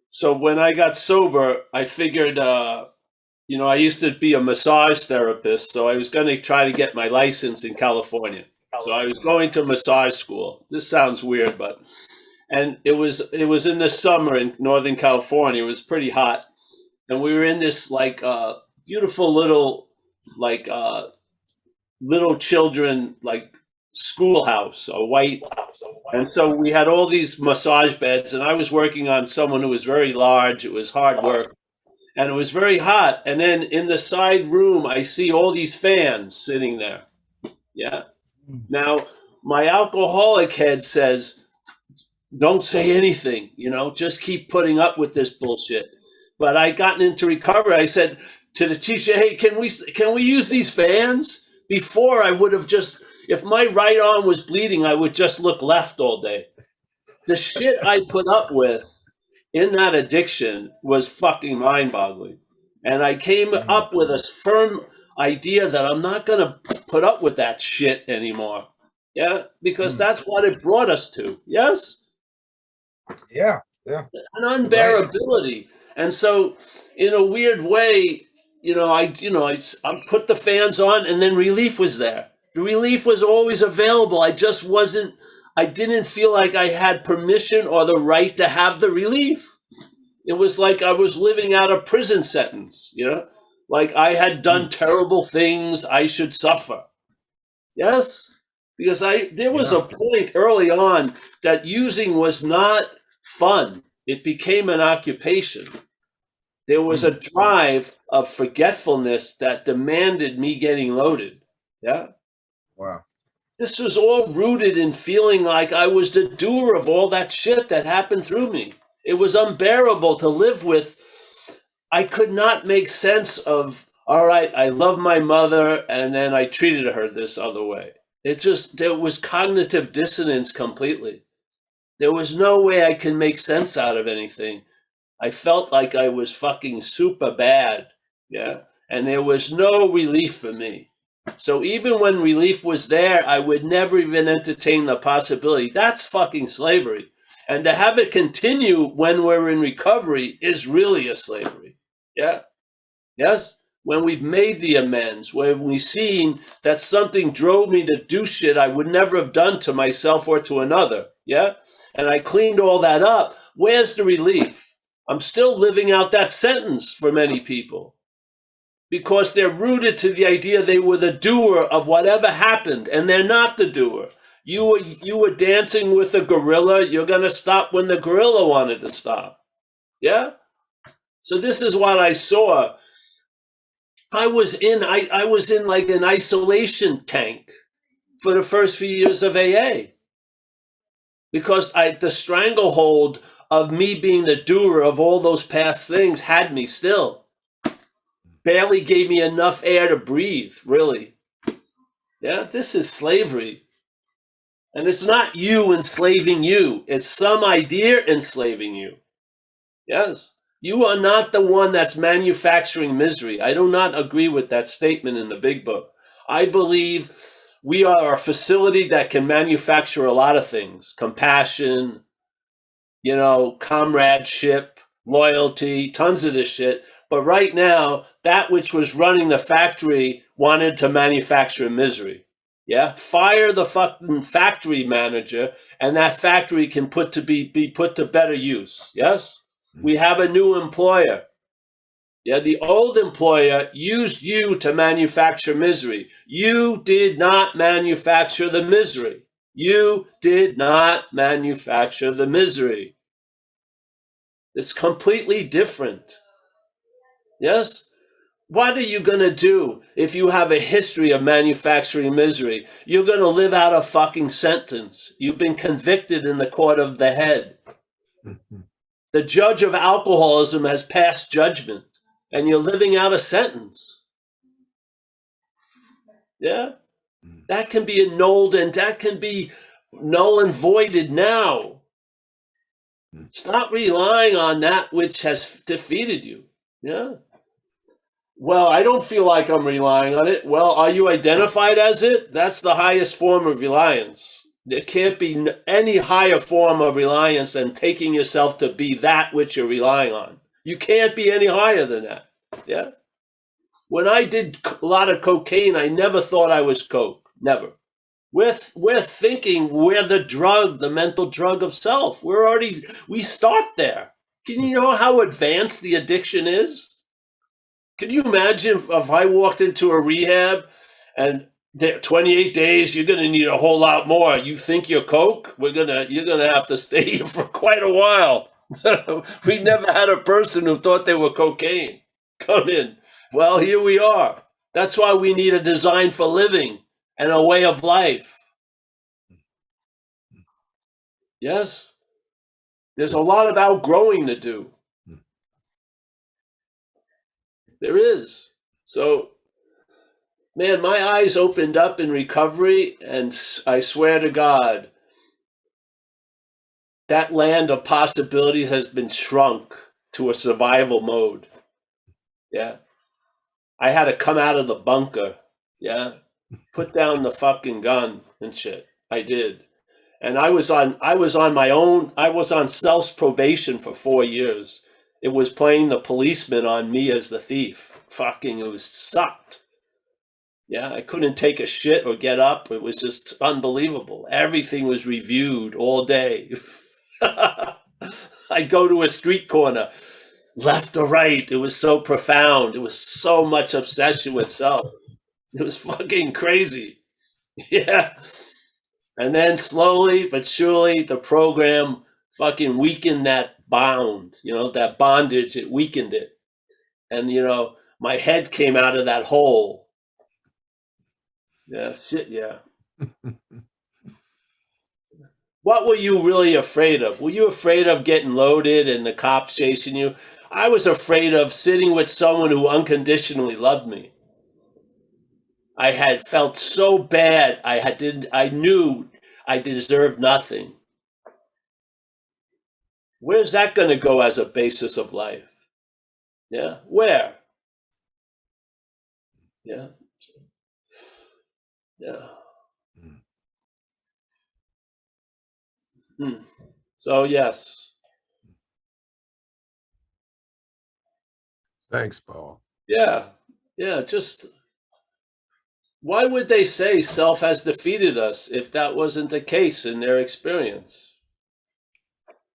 So when I got sober, I figured, I used to be a massage therapist, so I was going to try to get my license in California. So I was going to massage school. This sounds weird, and it was in the summer in Northern California. It was pretty hot, and we were in this beautiful little little children schoolhouse, a white. And so we had all these massage beds, and I was working on someone who was very large. It was hard work, and it was very hot. And then in the side room, I see all these fans sitting there. Yeah. Now, my alcoholic head says, don't say anything, just keep putting up with this bullshit. But I gotten into recovery. I said to the teacher, hey, can we use these fans? Before, I would have just, if my right arm was bleeding, I would just look left all day. The shit I put up with in that addiction was fucking mind-boggling. And I came up with a firm idea that I'm not going to put up with that shit anymore. Yeah, because that's what it brought us to. Yes? Yeah. An unbearability. And so, in a weird way, I put the fans on, and then relief was there. The relief was always available. I didn't feel like I had permission or the right to have the relief. It was like I was living out a prison sentence, like I had done terrible things, I should suffer. Yes? Because there was a point early on that using was not fun. It became an occupation. There was a drive of forgetfulness that demanded me getting loaded. Yeah. Wow. This was all rooted in feeling like I was the doer of all that shit that happened through me. It was unbearable to live with. I could not make sense of, all right, I love my mother, and then I treated her this other way. There was cognitive dissonance completely. There was no way I could make sense out of anything. I felt like I was fucking super bad. Yeah. And there was no relief for me. So even when relief was there, I would never even entertain the possibility. That's fucking slavery. And to have it continue when we're in recovery is really a slavery. Yeah. Yes. When we've made the amends, when we've seen that something drove me to do shit I would never have done to myself or to another. Yeah. And I cleaned all that up. Where's the relief? I'm still living out that sentence for many people because they're rooted to the idea they were the doer of whatever happened, and they're not the doer. You were dancing with a gorilla. You're going to stop when the gorilla wanted to stop. Yeah? So this is what I saw. I was in like an isolation tank for the first few years of AA because the stranglehold of me being the doer of all those past things had me still. Barely gave me enough air to breathe, really. Yeah, this is slavery. And it's not you enslaving you. It's some idea enslaving you. Yes. You are not the one that's manufacturing misery. I do not agree with that statement in the big book. I believe we are a facility that can manufacture a lot of things. Compassion, comradeship, loyalty, tons of this shit. But right now, that which was running the factory wanted to manufacture misery. Yeah, fire the fucking factory manager, and that factory can be put to better use. Yes, we have a new employer. Yeah, the old employer used you to manufacture misery. You did not manufacture the misery. You did not manufacture the misery. It's completely different. Yes? What are you going to do if you have a history of manufacturing misery? You're going to live out a fucking sentence. You've been convicted in the court of the head. The judge of alcoholism has passed judgment, and you're living out a sentence. Yeah? That can be annulled, and that can be null and voided now. Stop relying on that which has defeated you. Yeah? Well, I don't feel like I'm relying on it. Well, are you identified as it? That's the highest form of reliance. There can't be any higher form of reliance than taking yourself to be that which you're relying on. You can't be any higher than that. Yeah. When I did a lot of cocaine, I never thought I was coke. Never. We're thinking we're the drug, the mental drug of self. We start there. Can you know how advanced the addiction is? Can you imagine if I walked into a rehab and 28 days, you're going to need a whole lot more. You think you're coke? You're going to have to stay here for quite a while. We never had a person who thought they were cocaine come in. Well, here we are. That's why we need a design for living and a way of life. Yes? There's a lot of outgrowing to do. There is. So, man, my eyes opened up in recovery, and I swear to God, that land of possibilities has been shrunk to a survival mode. Yeah. I had to come out of the bunker. Yeah. Put down the fucking gun and shit. I did. And I was on self's probation for 4 years. It was playing the policeman on me as the thief. Fucking, it was sucked. Yeah, I couldn't take a shit or get up. It was just unbelievable. Everything was reviewed all day. I go to a street corner, left or right. It was so profound. It was so much obsession with self. It was fucking crazy. Yeah. And then slowly but surely the program fucking weakened that bound, that bondage. It weakened it. And, my head came out of that hole. Yeah, shit, yeah. What were you really afraid of? Were you afraid of getting loaded and the cops chasing you? I was afraid of sitting with someone who unconditionally loved me. I had felt so bad. I knew I deserved nothing. Where's that going to go as a basis of life? Yeah, where? Yeah. Yeah. So, yes. Thanks, Paul. Yeah. Yeah. Just why would they say self has defeated us if that wasn't the case in their experience?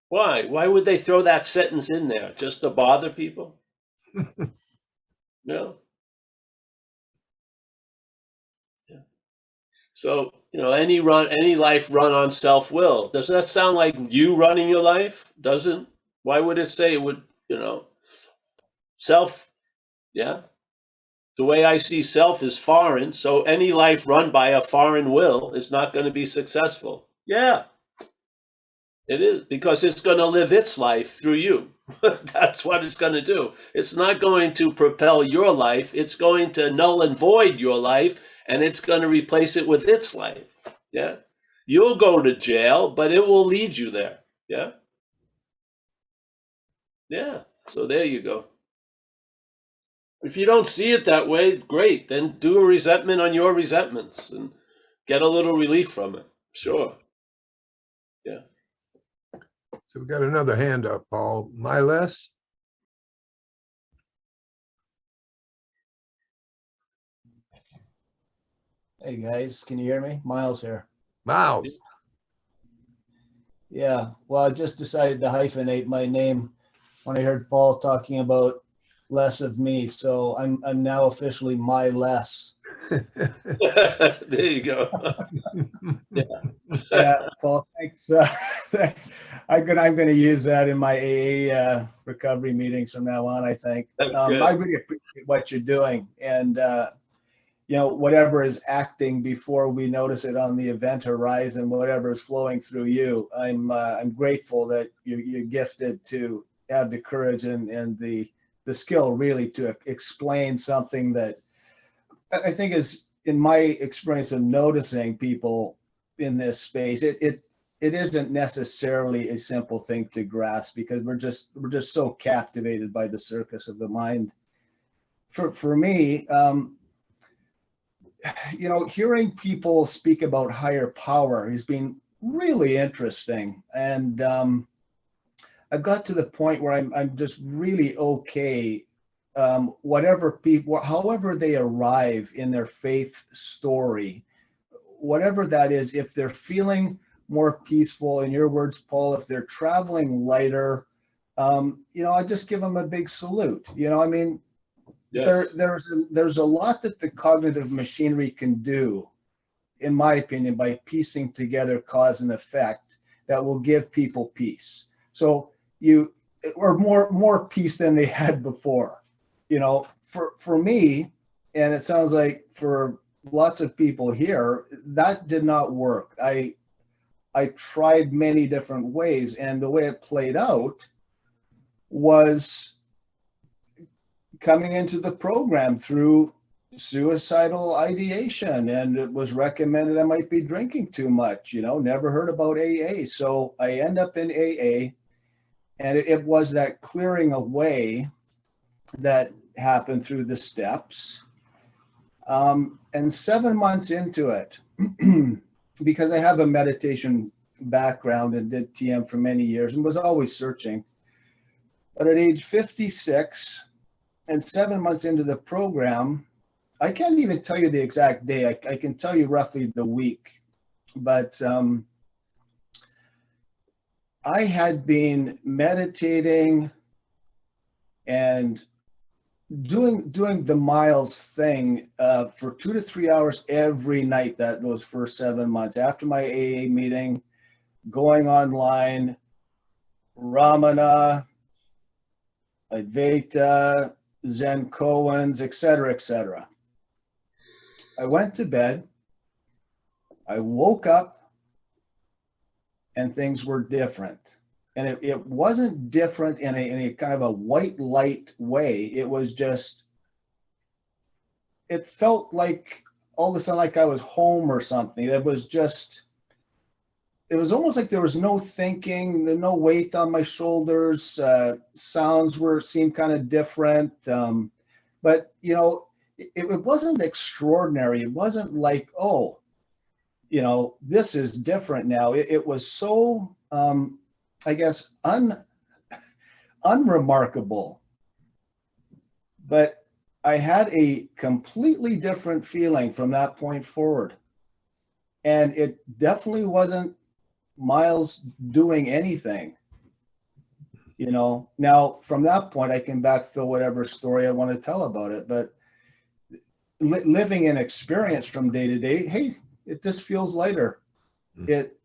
Why? Why would they throw that sentence in there? Just to bother people? No. Yeah. So, any life run on self-will. Does that sound like you running your life? Doesn't? Why would it say it would, self? Yeah. The way I see self is foreign. So any life run by a foreign will is not going to be successful. Yeah. It is, because it's going to live its life through you. That's what it's going to do. It's not going to propel your life. It's going to null and void your life, and it's going to replace it with its life. Yeah. You'll go to jail, but it will lead you there. Yeah. Yeah. So there you go. If you don't see it that way, great. Then do a resentment on your resentments and get a little relief from it. Sure. Yeah. So we got another hand up, Paul. My less? Hey guys, can you hear me? Miles here. Miles. Yeah, well, I just decided to hyphenate my name when I heard Paul talking about less of me. So I'm now officially my less. There you go. Yeah, Paul, thanks. I'm going to use that in my AA recovery meetings from now on, I think. That's I good. really appreciate what you're doing. And, whatever is acting before we notice it on the event horizon, whatever is flowing through you, I'm grateful that you're gifted to have the courage and the skill really to explain something that I think is, in my experience of noticing people in this space, it isn't necessarily a simple thing to grasp, because we're just so captivated by the circus of the mind. For me, hearing people speak about higher power has been really interesting, and I've got to the point where I'm just really okay. Whatever people, however they arrive in their faith story, whatever that is, if they're feeling more peaceful, in your words, Paul, if they're traveling lighter, I just give them a big salute. I mean, Yes. there's a lot that the cognitive machinery can do, in my opinion, by piecing together cause and effect that will give people peace. So or more peace than they had before. For me, and it sounds like for lots of people here, that did not work. I tried many different ways, and the way it played out was coming into the program through suicidal ideation, and it was recommended I might be drinking too much. Never heard about AA, so I end up in AA, and it was that clearing away that happened through the steps. And 7 months into it, because I have a meditation background and did TM for many years and was always searching, but at age 56 and 7 months into the program, I can't even tell you the exact day. I can tell you roughly the week, but I had been meditating and doing the Miles thing for 2 to 3 hours every night those first 7 months. After my AA meeting, going online, Ramana, Advaita, Zen koans, etc., etc. I went to bed. I woke up, and things were different. And it wasn't different in a kind of a white light way. It was just, it felt like all of a sudden like I was home or something. It was almost like there was no thinking, no weight on my shoulders. Sounds seemed kind of different. But, it wasn't extraordinary. It wasn't like, oh, this is different now. It was so, I guess, unremarkable. But I had a completely different feeling from that point forward. And it definitely wasn't Miles doing anything. Now from that point, I can backfill whatever story I want to tell about it. But living in experience from day to day, hey, it just feels lighter. It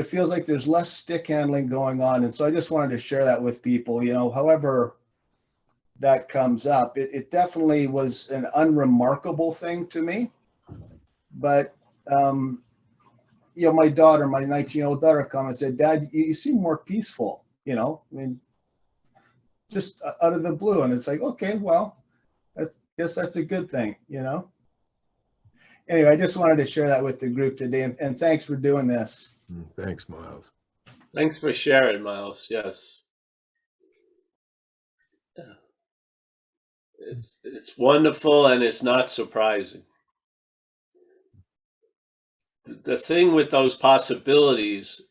feels like there's less stick handling going on. And so I just wanted to share that with people, however that comes up. It definitely was an unremarkable thing to me. But, my daughter, my 19-year-old daughter, come and said, "Dad, you seem more peaceful," I mean, just out of the blue. And it's like, okay, well, guess that's a good thing, Anyway, I just wanted to share that with the group today, and thanks for doing this. Thanks, Miles. Thanks for sharing, Miles. Yes. Yeah. It's wonderful, and it's not surprising. The thing with those possibilities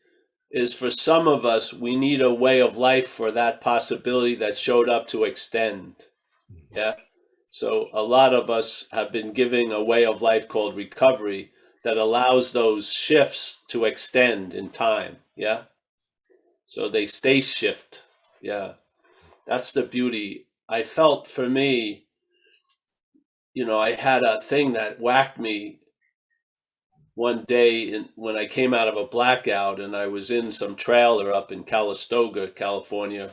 is, for some of us, we need a way of life for that possibility that showed up to extend. Yeah. So a lot of us have been giving a way of life called recovery that allows those shifts to extend in time. Yeah. So they stay shift. Yeah. That's the beauty. I felt, for me, you know, I had a thing that whacked me one day when I came out of a blackout, and I was in some trailer up in Calistoga, California,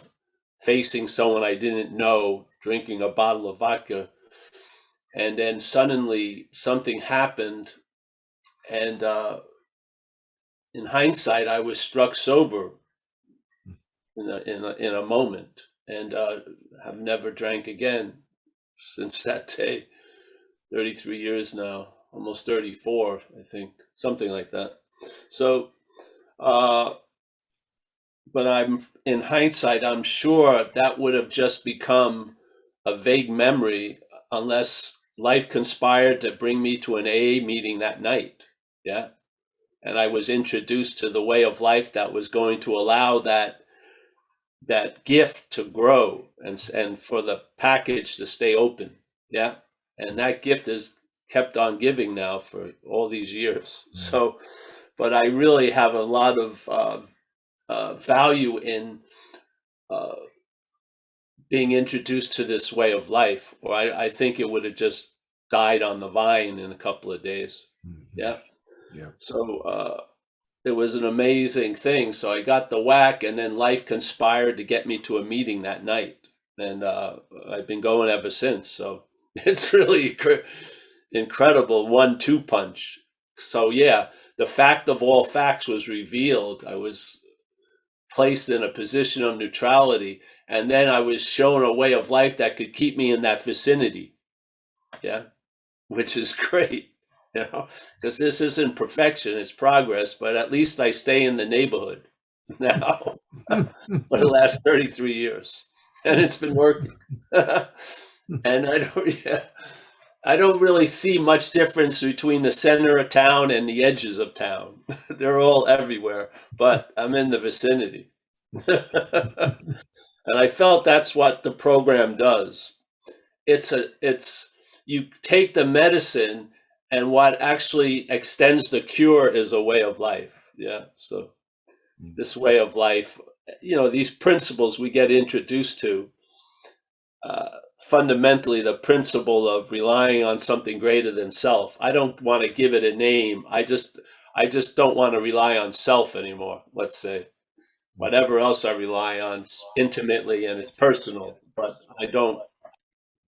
facing someone I didn't know, drinking a bottle of vodka. And then suddenly something happened. And in hindsight, I was struck sober in a moment, and have never drank again since that day. 33 years now, almost 34, I think, something like that. So, but I'm in hindsight, I'm sure that would have just become a vague memory unless life conspired to bring me to an AA meeting that night. Yeah. And I was introduced to the way of life that was going to allow that gift to grow and for the package to stay open. Yeah. And that gift is kept on giving now for all these years. So, but I really have a lot of value in being introduced to this way of life, or I think it would have just died on the vine in a couple of days. Yeah. Yeah. So it was an amazing thing. So I got the whack, and then life conspired to get me to a meeting that night. And I've been going ever since. So it's really incredible 1-2 punch. So yeah, the fact of all facts was revealed. I was placed in a position of neutrality, and then I was shown a way of life that could keep me in that vicinity. Yeah, which is great, you know, because this isn't perfection, it's progress, but at least I stay in the neighborhood now for the last 33 years, and it's been working. And I don't really see much difference between the center of town and the edges of town. They're all everywhere, but I'm in the vicinity. And I felt that's what the program does. It's you take the medicine, and what actually extends the cure is a way of life. Yeah. So this way of life, you know, these principles we get introduced to, fundamentally the principle of relying on something greater than self. I don't want to give it a name. I just don't want to rely on self anymore. Let's say whatever else I rely on intimately and it's personal, but I don't.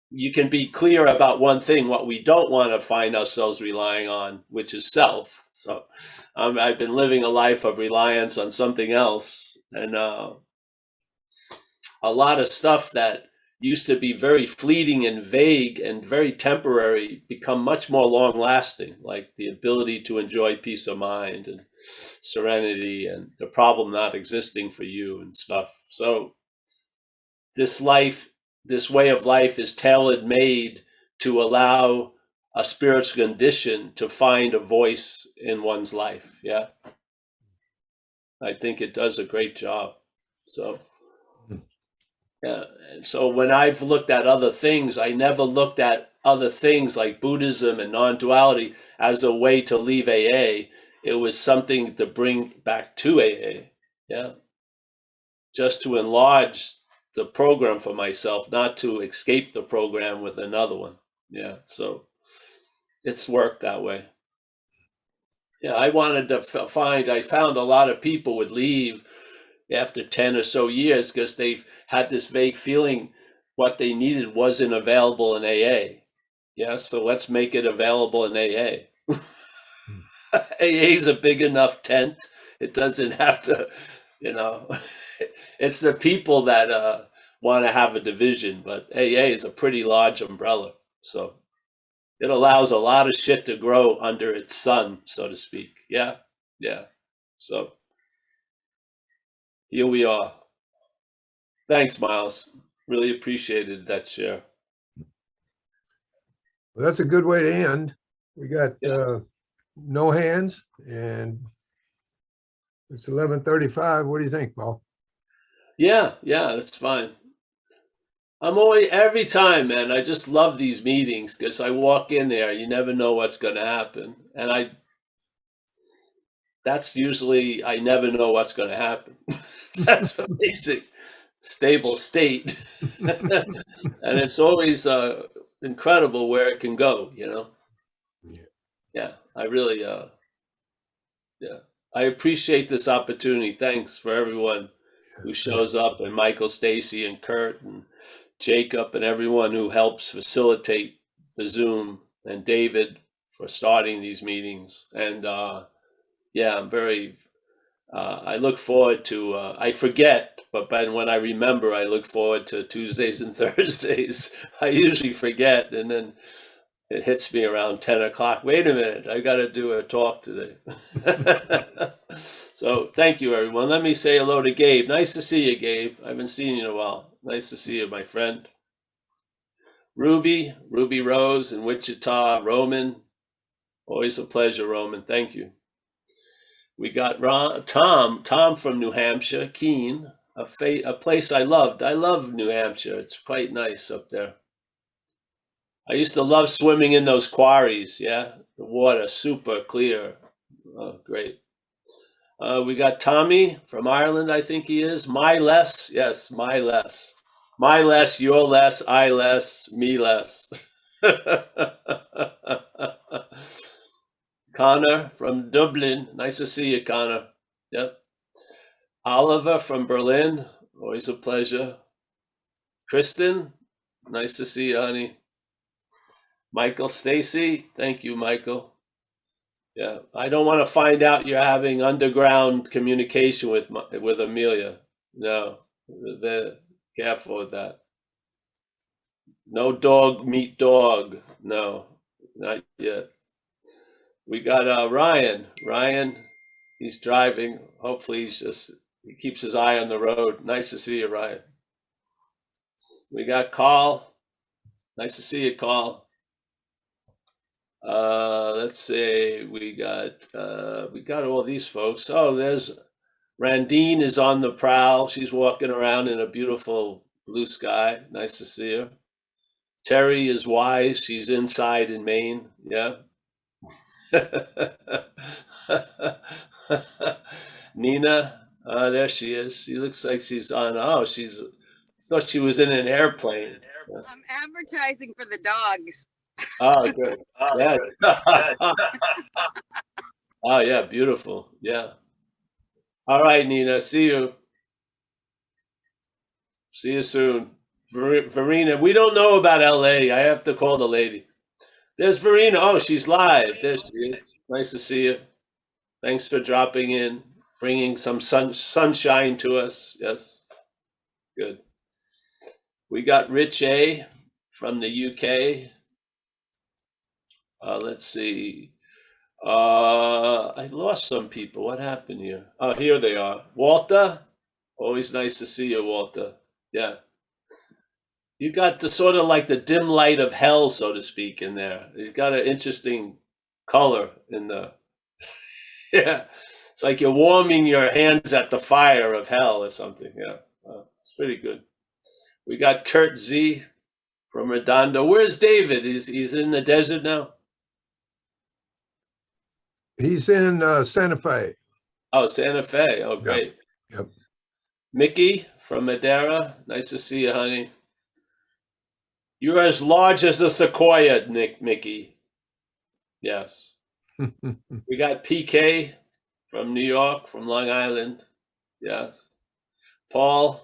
You can be clear about one thing, what we don't want to find ourselves relying on, which is self. So I've been living a life of reliance on something else, and a lot of stuff that used to be very fleeting and vague and very temporary become much more long lasting, like the ability to enjoy peace of mind and serenity and the problem not existing for you and stuff. So this way of life is tailor made to allow a spiritual condition to find a voice in one's life. Yeah. I think it does a great job. So yeah, and so when I've looked at other things, I never looked at other things like Buddhism and non-duality as a way to leave AA. It was something to bring back to AA. Yeah, just to enlarge the program for myself, not to escape the program with another one. Yeah, so it's worked that way. Yeah, I wanted to I found a lot of people would leave after 10 or so years because they've had this vague feeling what they needed wasn't available in AA. Yeah, so let's make it available in AA. AA is a big enough tent. It doesn't have to, you know, it's the people that want to have a division, but AA is a pretty large umbrella. So it allows a lot of shit to grow under its sun, so to speak. Yeah, yeah. So here we are. Thanks, Miles. Really appreciated that share. Well, that's a good way to end. We got no hands, and it's 11:35. What do you think, Paul? Yeah, that's fine. I'm always, every time, man, I just love these meetings because I walk in there, you never know what's going to happen. And that's usually, I never know what's going to happen. That's a basic stable state. And it's always incredible where it can go, you know? Yeah. Yeah, I really, I appreciate this opportunity. Thanks for everyone who shows up, and Michael, Stacy, and Kurt, and Jacob, and everyone who helps facilitate the Zoom, and David for starting these meetings. And yeah, I'm very, I look forward to, I forget, but when I remember, I look forward to Tuesdays and Thursdays. I usually forget, and then it hits me around 10 o'clock. Wait a minute, I got to do a talk today. So thank you, everyone. Let me say hello to Gabe. Nice to see you, Gabe. I haven't seen you in a while. Nice to see you, my friend. Ruby Rose in Wichita, Roman. Always a pleasure, Roman. Thank you. We got Tom from New Hampshire, Keene, a place I loved. I love New Hampshire. It's quite nice up there. I used to love swimming in those quarries. Yeah, the water super clear. Oh, great. We got Tommy from Ireland, I think he is. My less, yes, my less. My less, your less, I less, me less. Connor from Dublin. Nice to see you, Connor. Yep. Oliver from Berlin. Always a pleasure. Kristen, nice to see you, honey. Michael, Stacy, thank you, Michael. Yeah, I don't want to find out you're having underground communication with Amelia. No, careful with that. No dog meet dog. No, not yet. We got Ryan. Ryan, he's driving. Hopefully he keeps his eye on the road. Nice to see you, Ryan. We got Carl. Nice to see you, Carl. Let's see. We got all these folks. Oh, there's Randine is on the prowl. She's walking around in a beautiful blue sky. Nice to see her. Terry is wise. She's inside in Maine. Yeah. Nina, there she is. She looks like she's on. Oh, thought she was in an airplane. I'm advertising for the dogs. Oh, good. Yeah. Oh, yeah. Beautiful. Yeah. All right, Nina. See you. See you soon. Verena, we don't know about LA. I have to call the lady. There's Verena. Oh, she's live. There she is. Nice to see you. Thanks for dropping in, bringing some sunshine to us. Yes. Good. We got Rich A from the UK. Let's see. I lost some people. What happened here? Oh, here they are. Walter. Always nice to see you, Walter. Yeah. You got the sort of like the dim light of hell, so to speak, in there. He's got an interesting color in the. Yeah. It's like you're warming your hands at the fire of hell or something. Yeah. It's pretty good. We got Kurt Z from Redondo. Where's David? He's in the desert now? He's in Santa Fe. Oh, Santa Fe. Oh, great. Yep. Mickey from Madeira. Nice to see you, honey. You're as large as a sequoia, Mickey. Yes. We got PK from New York, from Long Island. Yes. Paul.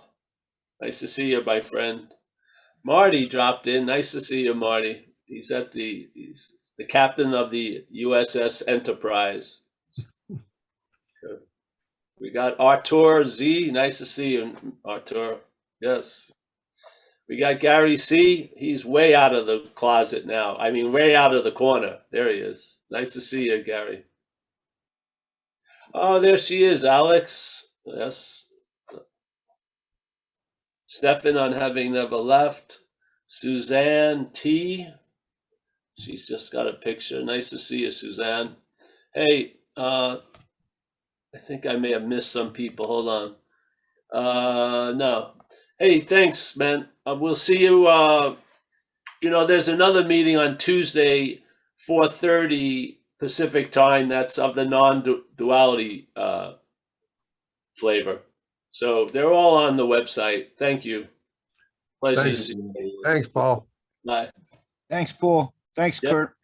Nice to see you, my friend. Marty dropped in. Nice to see you, Marty. He's the captain of the USS Enterprise. Good. We got Artur Z. Nice to see you, Artur. Yes. We got Gary C. He's way out of the closet now. I mean, way out of the corner. There he is. Nice to see you, Gary. Oh, there she is, Alex. Yes. Stefan on having never left. Suzanne T. She's just got a picture. Nice to see you, Suzanne. Hey, I think I may have missed some people. Hold on. No. Hey, thanks, man. We'll see you. There's another meeting on Tuesday, 4:30 Pacific time. That's of the non-duality flavor. So they're all on the website. Thank you. Pleasure to see you. Thanks, Paul. Bye. Thanks, Paul. Thanks, Yep. Kurt.